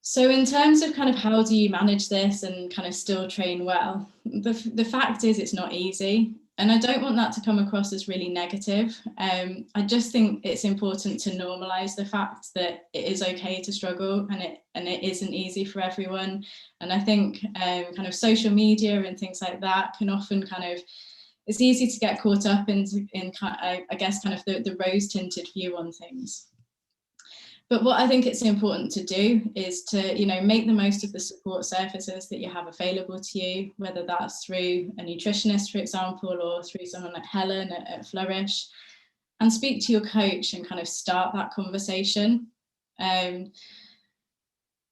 So in terms of kind of how do you manage this and kind of still train well, the fact is it's not easy. And I don't want that to come across as really negative. I just think it's important to normalize the fact that it is okay to struggle, and it isn't easy for everyone. And I think kind of social media and things like that can often kind of, it's easy to get caught up in I guess kind of the rose-tinted view on things. But what I think it's important to do is to, make the most of the support services that you have available to you, whether that's through a nutritionist, for example, or through someone like Helen at Flourish, and speak to your coach and kind of start that conversation.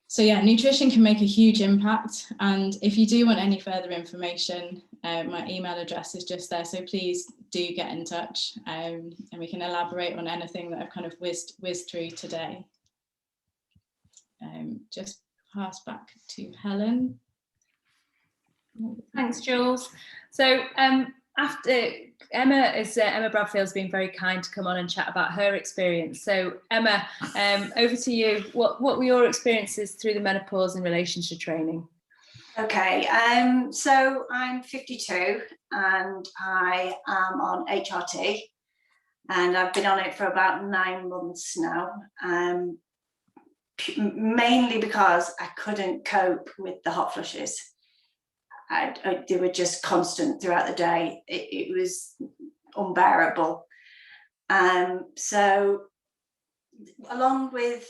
So yeah, nutrition can make a huge impact. And if you do want any further information, my email address is just there. So please do get in touch, and we can elaborate on anything that I've kind of whizzed through today. Just pass back to Helen. Thanks, Jules. So after Emma Bradfield's been very kind to come on and chat about her experience. So Emma, over to you. What were your experiences through the menopause in relation to training? Okay, so I'm 52 and I am on HRT, and I've been on it for about 9 months now, mainly because I couldn't cope with the hot flushes. They were just constant throughout the day. It was unbearable. So along with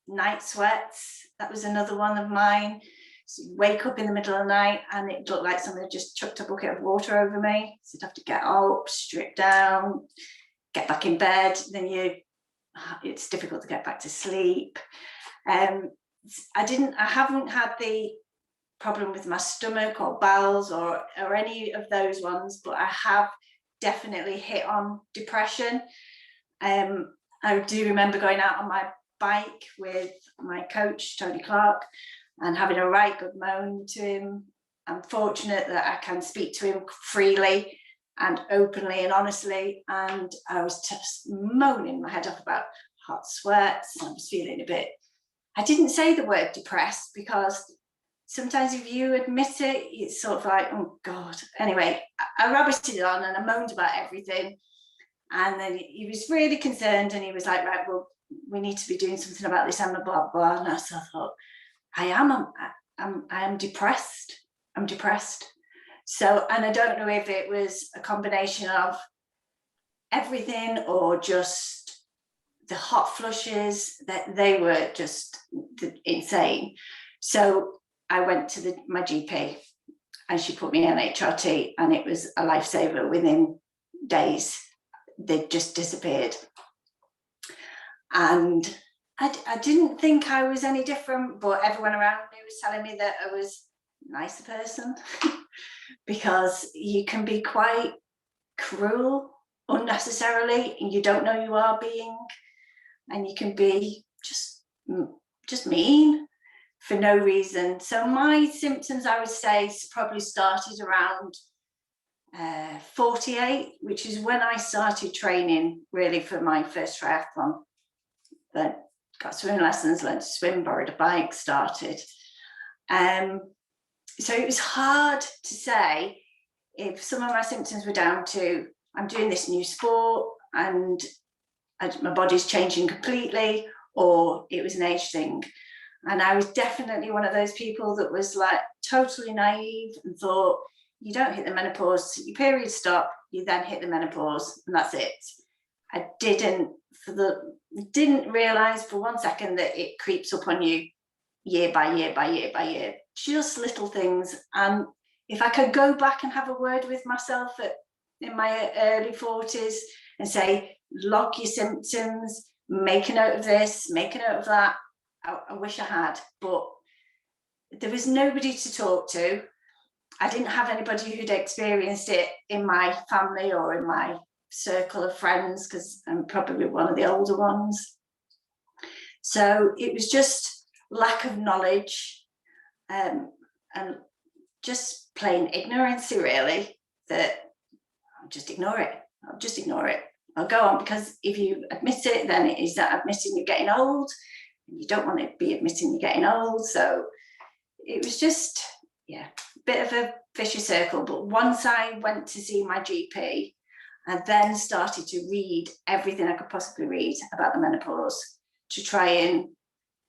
night sweats, that was another one of mine. So you wake up in the middle of the night and it looked like someone had just chucked a bucket of water over me. So you'd have to get up, strip down, get back in bed. Then it's difficult to get back to sleep. I haven't had the problem with my stomach or bowels or any of those ones, but I have definitely hit on depression. I do remember going out on my bike with my coach, Tony Clark, and having a right good moan to him. I'm fortunate that I can speak to him freely and openly and honestly, and I was just moaning my head off about hot sweats. I was feeling a bit, I didn't say the word depressed, because sometimes if you admit it, it's sort of like, oh God. Anyway, I rabbited on and I moaned about everything, and then he was really concerned, and he was like, right, well, we need to be doing something about this, Emma, blah blah. And I thought, I am depressed. I'm depressed. So, and I don't know if it was a combination of everything or just the hot flushes, that they were just insane. So I went to my GP and she put me on HRT, and it was a lifesaver. Within days, they just disappeared. And I didn't think I was any different, but everyone around me was telling me that I was a nicer person because you can be quite cruel unnecessarily, and you don't know you are being, and you can be just mean for no reason. So my symptoms, I would say, probably started around 48, which is when I started training really for my first triathlon. Then got swimming lessons, learned to swim, borrowed a bike, started. So it was hard to say if some of my symptoms were down to I'm doing this new sport and my body's changing completely, or it was an age thing. And I was definitely one of those people that was like totally naive and thought, you don't hit the menopause, your periods stop, you then hit the menopause, and that's it. I didn't realize for 1 second that it creeps up on you year by year by year by year, just little things. And if I could go back and have a word with myself in my early 40s and say, log your symptoms, make a note of this, make a note of that, I wish I had, but there was nobody to talk to. I didn't have anybody who'd experienced it in my family or in my circle of friends, because I'm probably one of the older ones. So it was just lack of knowledge and just plain ignorance, really, that I'll just ignore it. I'll go on, because if you admit it, then it is that admitting you're getting old. You don't want to be admitting you're getting old. So it was just, a bit of a vicious circle. But once I went to see my GP, I then started to read everything I could possibly read about the menopause to try and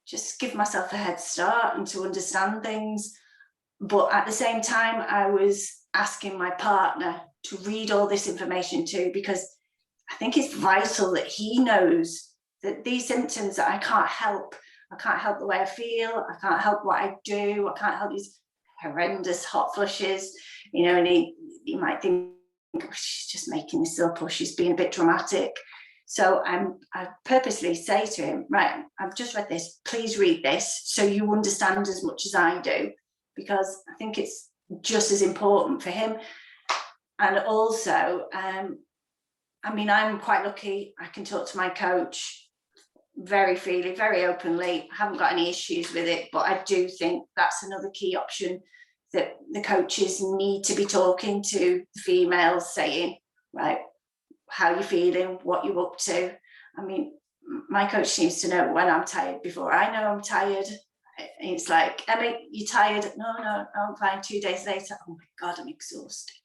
just give myself a head start and to understand things. But at the same time, I was asking my partner to read all this information too, because I think it's vital that he knows that these symptoms that I can't help the way I feel, I can't help what I do, I can't help these horrendous hot flushes, and he might think, oh, she's just making this up, or she's being a bit dramatic. So I purposely say to him, right, I've just read this, please read this so you understand as much as I do, because I think it's just as important for him. And also, I'm quite lucky, I can talk to my coach very freely, very openly. I haven't got any issues with it, but I do think that's another key option, that the coaches need to be talking to the females, saying, right, how you feeling, what you're up to. My coach seems to know when I'm tired before I know I'm tired. It's like, Emma, you tired? No, I'm fine. 2 days later, oh my God, I'm exhausted.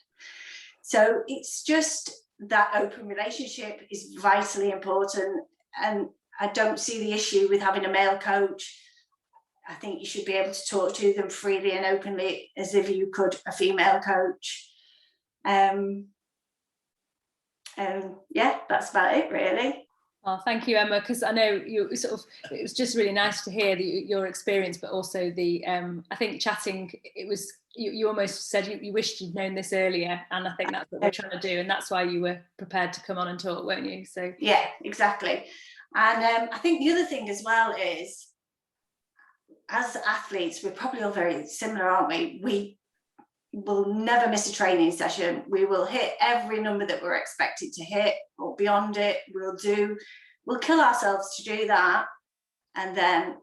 So it's just that open relationship is vitally important. And I don't see the issue with having a male coach. I think you should be able to talk to them freely and openly as if you could a female coach. That's about it, really. Oh, thank you, Emma, because I know you it was just really nice to hear your experience, but also I think chatting, it was, you almost said you wished you'd known this earlier, and I think that's what we're trying to do, and that's why you were prepared to come on and talk, weren't you? So yeah, exactly. And I think the other thing as well is, as athletes, we're probably all very similar, aren't we? We will never miss a training session. We will hit every number that we're expected to hit or beyond it. We'll kill ourselves to do that, and then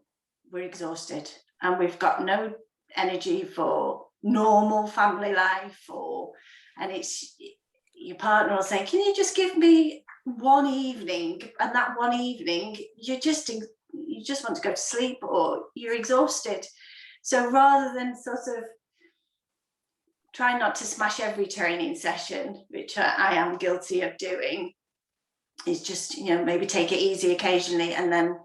we're exhausted and we've got no energy for normal family life, and it's your partner will say, can you just give me one evening? And that one evening you just want to go to sleep, or you're exhausted. So rather than sort of try not to smash every training session, which I am guilty of doing, is just, maybe take it easy occasionally, and then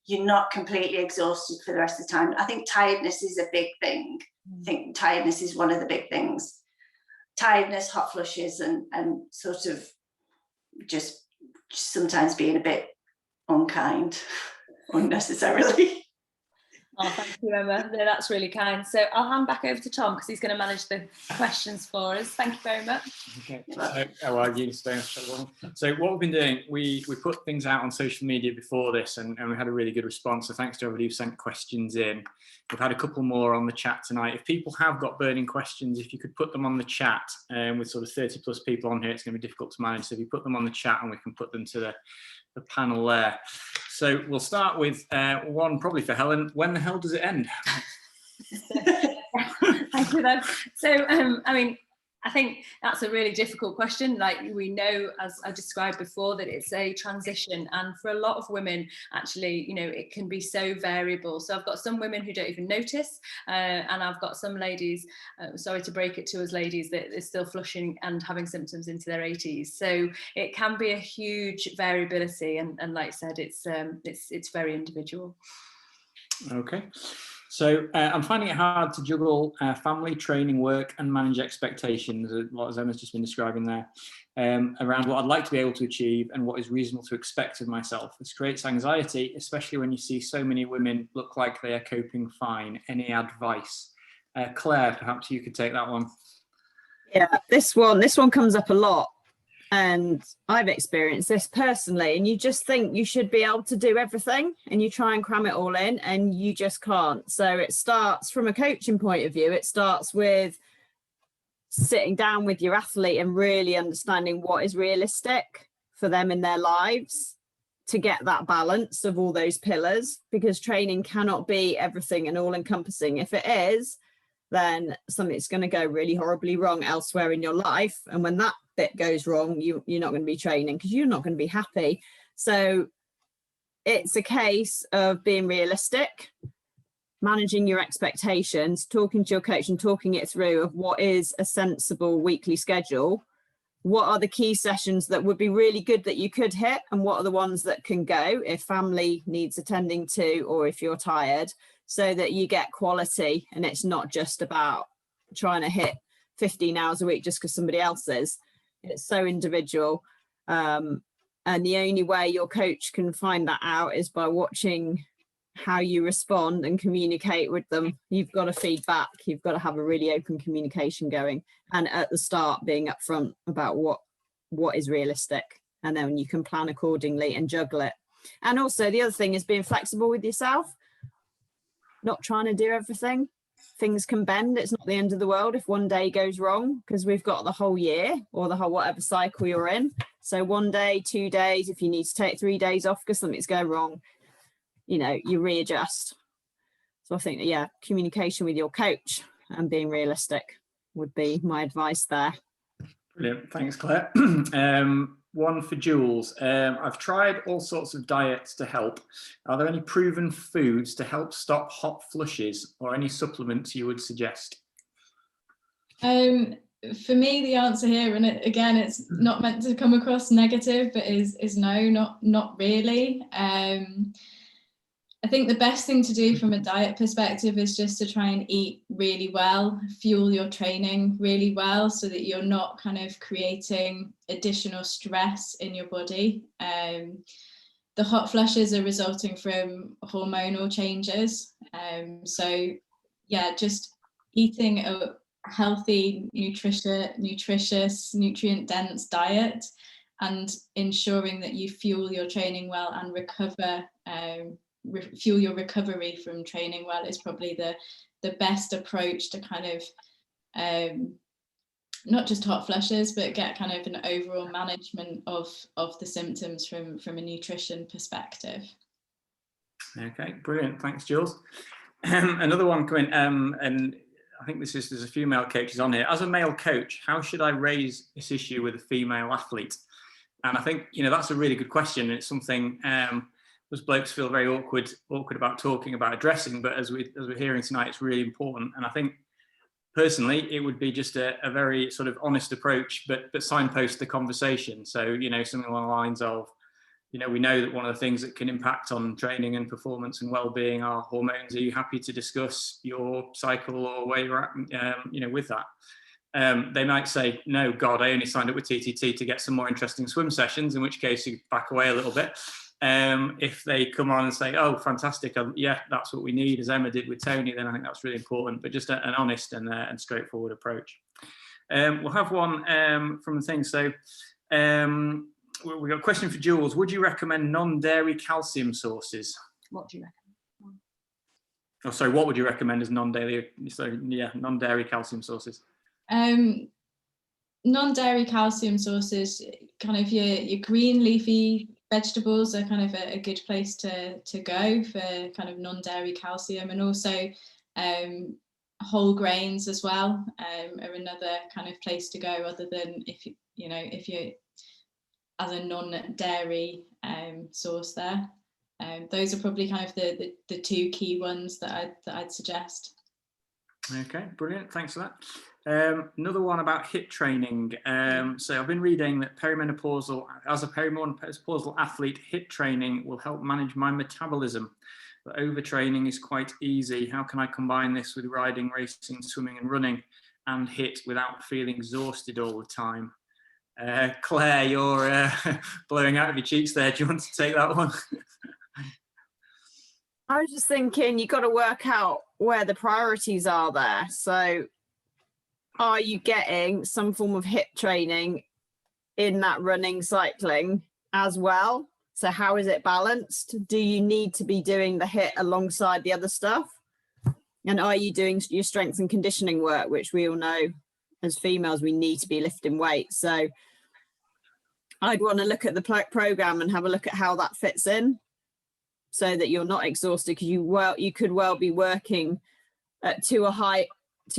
you're not completely exhausted for the rest of the time. I think tiredness is a big thing. I think tiredness is one of the big things. tiredness, hot flushes, and sort of just sometimes being a bit unkind unnecessarily. Oh, thank you, Emma. No, that's really kind. So I'll hand back over to Tom because he's going to manage the questions for us. Thank you very much. Okay. So what we've been doing, we put things out on social media before this, and we had a really good response. So thanks to everybody who sent questions in. We've had a couple more on the chat tonight. If people have got burning questions, if you could put them on the chat, with sort of 30 plus people on here, it's going to be difficult to manage. So if you put them on the chat, and we can put them to the panel there. So we'll start with one probably for Helen. When the hell does it end? Thank you then. So I mean, I think that's a really difficult question. Like, we know, as I described before, that it's a transition, and for a lot of women, actually, you know, it can be so variable. So I've got some women who don't even notice, and I've got some ladies, sorry to break it to us ladies, that are still flushing and having symptoms into their 80s. So it can be a huge variability, and like I said, it's very individual. Okay. So I'm finding it hard to juggle family, training, work, and manage expectations, as Emma's just been describing there, around what I'd like to be able to achieve and what is reasonable to expect of myself. This creates anxiety, especially when you see so many women look like they are coping fine. Any advice? Claire, perhaps you could take that one. Yeah, this one comes up a lot. And I've experienced this personally, and you just think you should be able to do everything, and you try and cram it all in, and you just can't. So it starts from a coaching point of view. It starts with sitting down with your athlete and really understanding what is realistic for them in their lives to get that balance of all those pillars, because training cannot be everything and all encompassing. If it is, then something's going to go really horribly wrong elsewhere in your life. And when that bit goes wrong, you're not going to be training, because you're not going to be happy. So it's a case of being realistic, managing your expectations, talking to your coach and talking it through of what is a sensible weekly schedule. What are the key sessions that would be really good that you could hit, and what are the ones that can go if family needs attending to, or if you're tired, so that you get quality and it's not just about trying to hit 15 hours a week just because somebody else is. It's so individual. And the only way your coach can find that out is by watching how you respond and communicate with them. You've got to feed back. You've got to have a really open communication going, and at the start being upfront about what is realistic, and then you can plan accordingly and juggle it. And also the other thing is being flexible with yourself, not trying to do everything. Things can bend. It's not the end of the world if one day goes wrong, because we've got the whole year or the whole whatever cycle you're in. So 1 day, 2 days, if you need to take 3 days off because something's going wrong, you know, you readjust. So I think, yeah, communication with your coach and being realistic would be my advice there. Brilliant. Thanks, Claire. One for Jules. I've tried all sorts of diets to help. Are there any proven foods to help stop hot flushes, or any supplements you would suggest? For me, the answer here, and again, it's not meant to come across negative, but is no, not really. I think the best thing to do from a diet perspective is just to try and eat really well, fuel your training really well, so that you're not kind of creating additional stress in your body. The hot flushes are resulting from hormonal changes. So yeah, just eating a healthy, nutritious, nutrient-dense diet, and ensuring that you fuel your training well and recover, fuel your recovery from training well, is probably the best approach to kind of not just hot flushes, but get kind of an overall management of the symptoms from a nutrition perspective. Okay, brilliant. Thanks, Jules. Another one coming, and I think there's a few male coaches on here. As a male coach, how should I raise this issue with a female athlete? And I think, you know, that's a really good question. It's something most blokes feel very awkward about talking about, addressing, but as we're hearing tonight, it's really important. And I think personally, it would be just a very sort of honest approach, but signpost the conversation. So, you know, something along the lines of, you know, we know that one of the things that can impact on training and performance and well-being are hormones. Are you happy to discuss your cycle or where you're at, you know, with that? They might say, no, God, I only signed up with TTT to get some more interesting swim sessions, in which case you back away a little bit. If they come on and say, oh, fantastic, yeah, that's what we need, as Emma did with Tony, then I think that's really important, but just an honest and straightforward approach. We'll have one from the thing. So we've got a question for Jules. Would you recommend non-dairy calcium sources? What do you recommend? Oh, sorry, what would you recommend as non-dairy? So yeah, non-dairy calcium sources. Non-dairy calcium sources, kind of your green leafy vegetables are kind of a good place to go for kind of non-dairy calcium, and also whole grains as well are another kind of place to go, other than if you're as a non-dairy source there. Those are probably kind of the two key ones that I'd suggest. Okay, brilliant. Thanks for that. Another one about HIIT training. So I've been reading that as a perimenopausal athlete, HIIT training will help manage my metabolism. But overtraining is quite easy. How can I combine this with riding, racing, swimming and running and HIIT without feeling exhausted all the time? Claire, you're blowing out of your cheeks there. Do you want to take that one? I was just thinking, you've got to work out where the priorities are there. So are you getting some form of HIIT training in that running, cycling as well? So how is it balanced? Do you need to be doing the HIIT alongside the other stuff? And are you doing your strength and conditioning work, which we all know as females, we need to be lifting weights. So I'd want to look at the program and have a look at how that fits in, so that you're not exhausted, because you could well be working at too high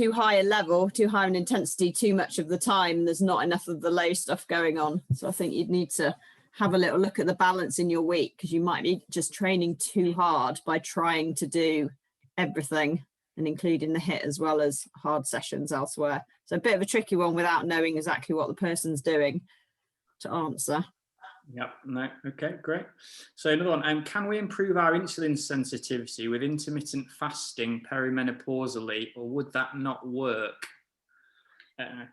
a level, too high an intensity too much of the time. There's not enough of the low stuff going on. So I think you'd need to have a little look at the balance in your week, because you might be just training too hard by trying to do everything and including the HIIT as well as hard sessions elsewhere. So a bit of a tricky one without knowing exactly what the person's doing to answer. Yep, no, okay, great. So another one, can we improve our insulin sensitivity with intermittent fasting perimenopausally, or would that not work?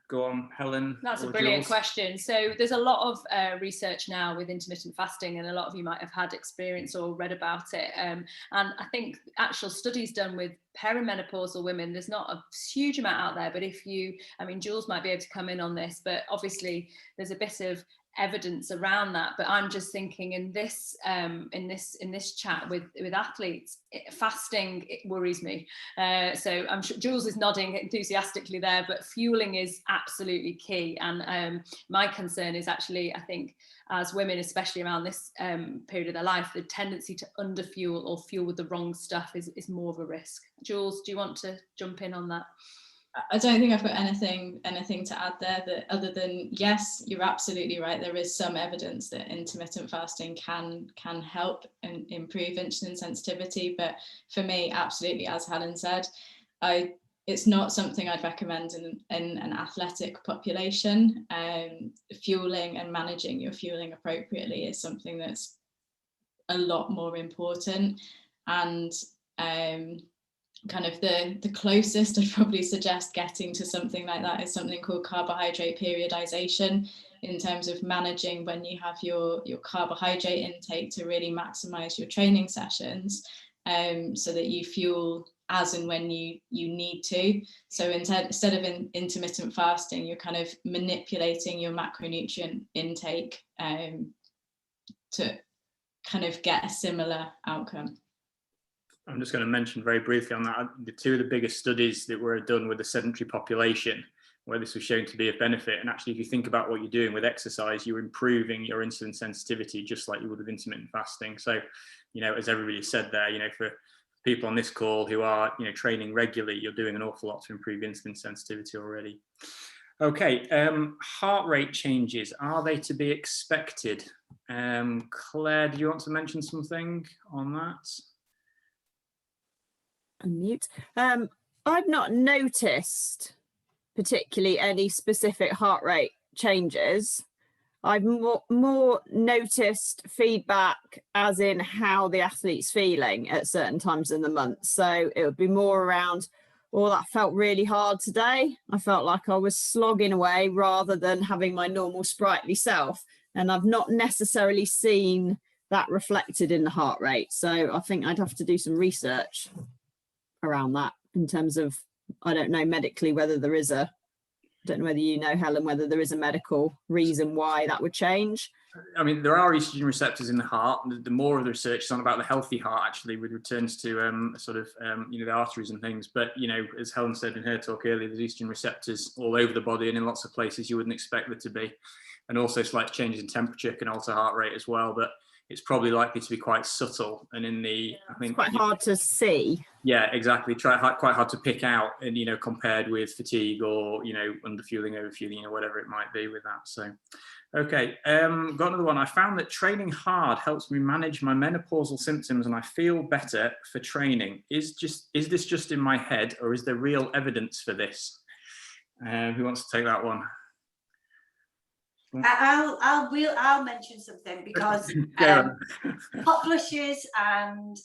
Go on, Helen. That's a brilliant question. So there's a lot of research now with intermittent fasting, and a lot of you might have had experience or read about it. And I think actual studies done with perimenopausal women, there's not a huge amount out there, but Jules might be able to come in on this, but obviously there's a bit of evidence around that. But I'm just thinking in this chat with athletes, fasting, it worries me. So I'm sure Jules is nodding enthusiastically there, but fueling is absolutely key. And my concern is actually, I think as women, especially around this period of their life, the tendency to underfuel or fuel with the wrong stuff is more of a risk. Jules, do you want to jump in on that? I don't think I've got anything to add there, that other than, yes, you're absolutely right. There is some evidence that intermittent fasting can help and improve insulin sensitivity. But for me, absolutely, as Helen said, it's not something I'd recommend in an athletic population. Fueling and managing your fueling appropriately is something that's a lot more important. And kind of the closest I'd probably suggest getting to something like that is something called carbohydrate periodization, in terms of managing when you have your carbohydrate intake to really maximize your training sessions, so that you fuel as and when you need to. So instead of intermittent fasting, you're kind of manipulating your macronutrient intake to kind of get a similar outcome. I'm just going to mention very briefly on that, the two of the biggest studies that were done with the sedentary population, where this was shown to be of benefit. And actually, if you think about what you're doing with exercise, you're improving your insulin sensitivity just like you would with intermittent fasting. So, as everybody said there, for people on this call who are, training regularly, you're doing an awful lot to improve insulin sensitivity already. Okay, heart rate changes, are they to be expected? Claire, do you want to mention something on that? Unmute. I've not noticed particularly any specific heart rate changes. I've more noticed feedback as in how the athlete's feeling at certain times in the month. So it would be more around or that felt really hard today. I felt like I was slogging away rather than having my normal sprightly self. And I've not necessarily seen that reflected in the heart rate. So I think I'd have to do some research around that in terms of, I don't know medically whether there is a, I don't know whether you know, Helen, whether there is a medical reason why that would change. I mean, there are estrogen receptors in the heart. The more of the research is on about the healthy heart, actually, with returns to sort of, the arteries and things. But, as Helen said in her talk earlier, there's estrogen receptors all over the body and in lots of places you wouldn't expect there to be. And also slight changes in temperature can alter heart rate as well. But it's probably likely to be quite subtle. And in the, I think, it's quite hard to see. Yeah, exactly. Quite hard to pick out, and compared with fatigue or underfueling, overfueling, whatever it might be with that. So, okay, got another one. I found that training hard helps me manage my menopausal symptoms, and I feel better for training. Is this just in my head, or is there real evidence for this? Who wants to take that one? I'll mention something, because hot flushes and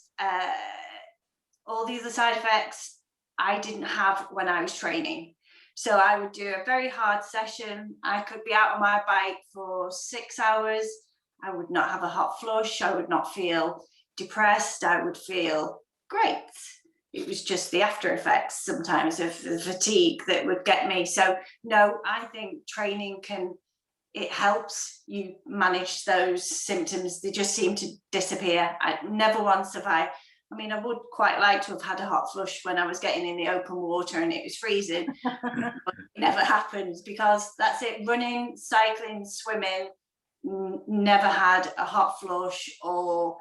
all the other side effects I didn't have when I was training. So I would do a very hard session. I could be out on my bike for 6 hours. I would not have a hot flush. I would not feel depressed. I would feel great. It was just the after effects sometimes of the fatigue that would get me. So no, I think training it helps you manage those symptoms. They just seem to disappear. I never once have I would quite like to have had a hot flush when I was getting in the open water and it was freezing. But it never happens, because that's it. Running, cycling, swimming, never had a hot flush or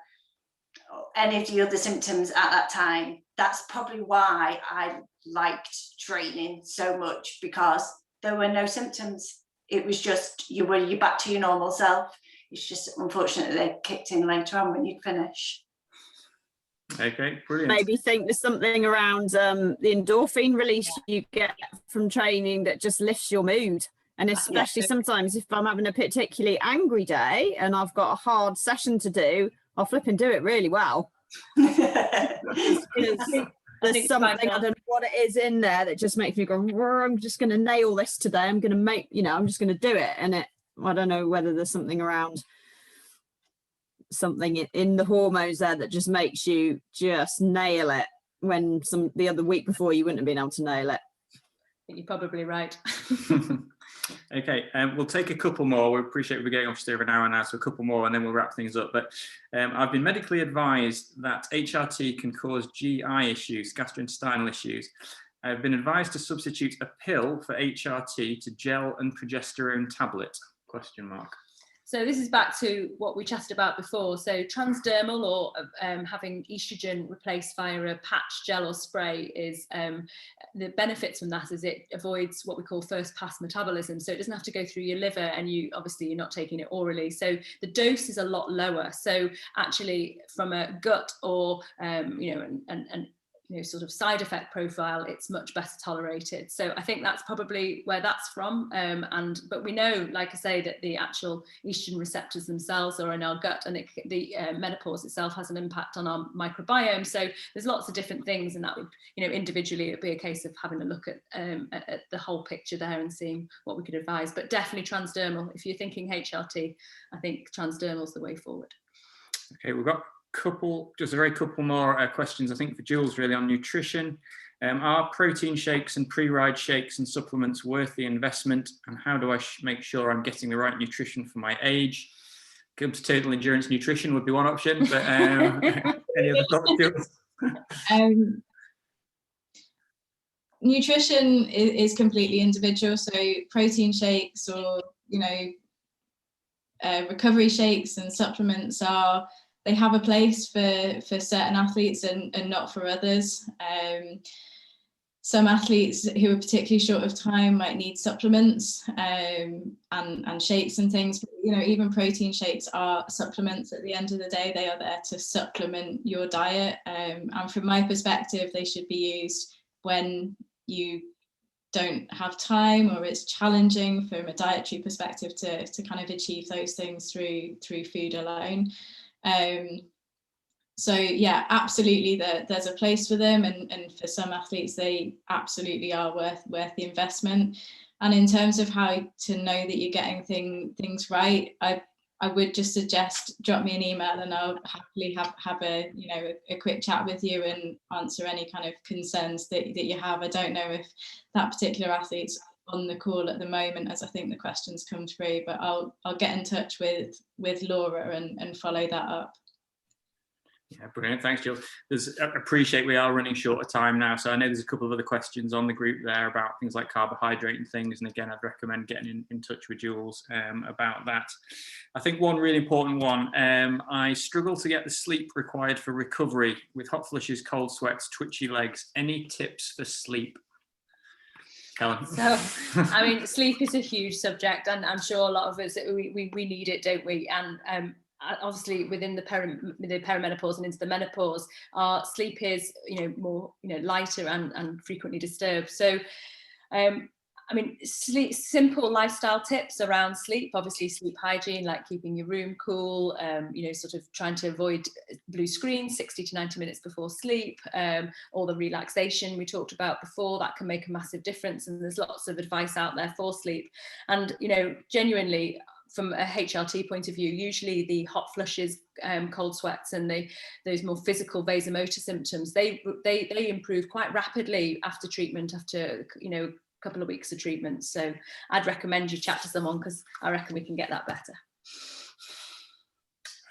any of the other symptoms at that time. That's probably why I liked training so much, because there were no symptoms. It was just you're back to your normal self. It's just unfortunately they kicked in later on when you'd finish. Okay, brilliant. Maybe think there's something around the endorphin release you get from training that just lifts your mood. And especially sometimes if I'm having a particularly angry day and I've got a hard session to do, I'll flip and do it really well. There's something, I don't know what it is in there that just makes me go, I'm just going to nail this today. I'm going to make, I'm just going to do it. And I don't know whether there's something around something in the hormones there that just makes you just nail it, when the other week before you wouldn't have been able to nail it. I think you're probably right. Okay, we'll take a couple more. We appreciate we're getting off to over an hour now, so a couple more and then we'll wrap things up. But I've been medically advised that HRT can cause GI issues, gastrointestinal issues. I've been advised to substitute a pill for HRT to gel and progesterone tablet, ? So this is back to what we chatted about before. So transdermal, or having estrogen replaced via a patch, gel or spray, is the benefits from that is it avoids what we call first pass metabolism. So it doesn't have to go through your liver, and you're not taking it orally. So the dose is a lot lower. So actually from a gut or, sort of side effect profile, it's much better tolerated. So I think that's probably where that's from. But we know, like I say, that the actual estrogen receptors themselves are in our gut, and the menopause itself has an impact on our microbiome. So there's lots of different things, and that would, individually, it'd be a case of having a look at the whole picture there and seeing what we could advise. But definitely transdermal. If you're thinking HRT, I think transdermal is the way forward. Okay, we've got just a very couple more questions, I think, for Jules, really, on nutrition. Are protein shakes and pre-ride shakes and supplements worth the investment, and how do I make sure I'm getting the right nutrition for my age? Come to Total Endurance Nutrition would be one option, but any other thoughts, Jules? Nutrition is completely individual, so protein shakes or recovery shakes and supplements they have a place for certain athletes and not for others. Some athletes who are particularly short of time might need supplements and shakes and things. But, even protein shakes are supplements at the end of the day. They are there to supplement your diet. And from my perspective, they should be used when you don't have time or it's challenging from a dietary perspective to kind of achieve those things through food alone. So yeah, absolutely, there's a place for them, and for some athletes, they absolutely are worth the investment. And in terms of how to know that you're getting things right, I would just suggest drop me an email, and I'll happily have a a quick chat with you and answer any kind of concerns that you have. I don't know if that particular athlete's on the call at the moment, as I think the questions come through, but I'll get in touch with Laura and follow that up. Yeah, brilliant. Thanks, Jill. I appreciate we are running short of time now, so I know there's a couple of other questions on the group there about things like carbohydrate and things, and again, I'd recommend getting in touch with Jules about that. I think one really important one, I struggle to get the sleep required for recovery with hot flushes, cold sweats, twitchy legs. Any tips for sleep? Helen. So, I mean, sleep is a huge subject, and I'm sure a lot of us, we need it, don't we? And obviously within the perimenopause and into the menopause, our sleep is more lighter and frequently disturbed. So I mean, simple lifestyle tips around sleep, obviously sleep hygiene, like keeping your room cool, sort of trying to avoid blue screens 60 to 90 minutes before sleep, all the relaxation we talked about before, that can make a massive difference. And there's lots of advice out there for sleep. And, genuinely, from a HRT point of view, usually the hot flushes, cold sweats, and those more physical vasomotor symptoms, they improve quite rapidly after treatment, after a couple of weeks of treatment. So I'd recommend you chat to someone, because I reckon we can get that better.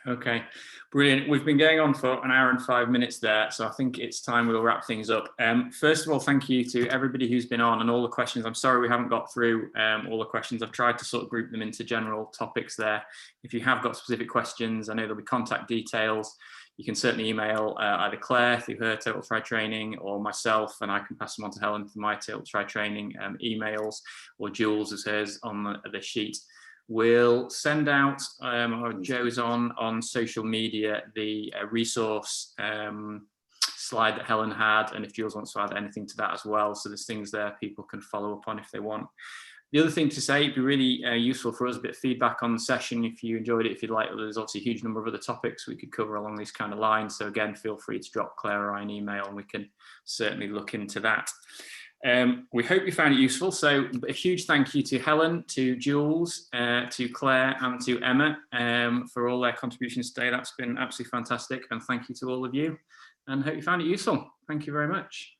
Okay, brilliant. We've been going on for an hour and 5 minutes there, so I think it's time we'll wrap things up. First of all, thank you to everybody who's been on and all the questions. I'm sorry we haven't got through all the questions. I've tried to sort of group them into general topics there. If you have got specific questions, I know there'll be contact details. You can certainly email either Claire through her Total Tri Training, or myself, and I can pass them on to Helen for my Total Tri Training emails, or Jules as hers on the sheet. We'll send out, or Joe's on social media, the resource slide that Helen had, and if Jules wants to add anything to that as well. So there's things there people can follow up on if they want. The other thing to say, it'd be really useful for us, a bit of feedback on the session if you enjoyed it, if you'd like. There's obviously a huge number of other topics we could cover along these kind of lines. So again, feel free to drop Claire or I an email, and we can certainly look into that. We hope you found it useful. So a huge thank you to Helen, to Jules, to Claire, and to Emma for all their contributions today. That's been absolutely fantastic. And thank you to all of you, and hope you found it useful. Thank you very much.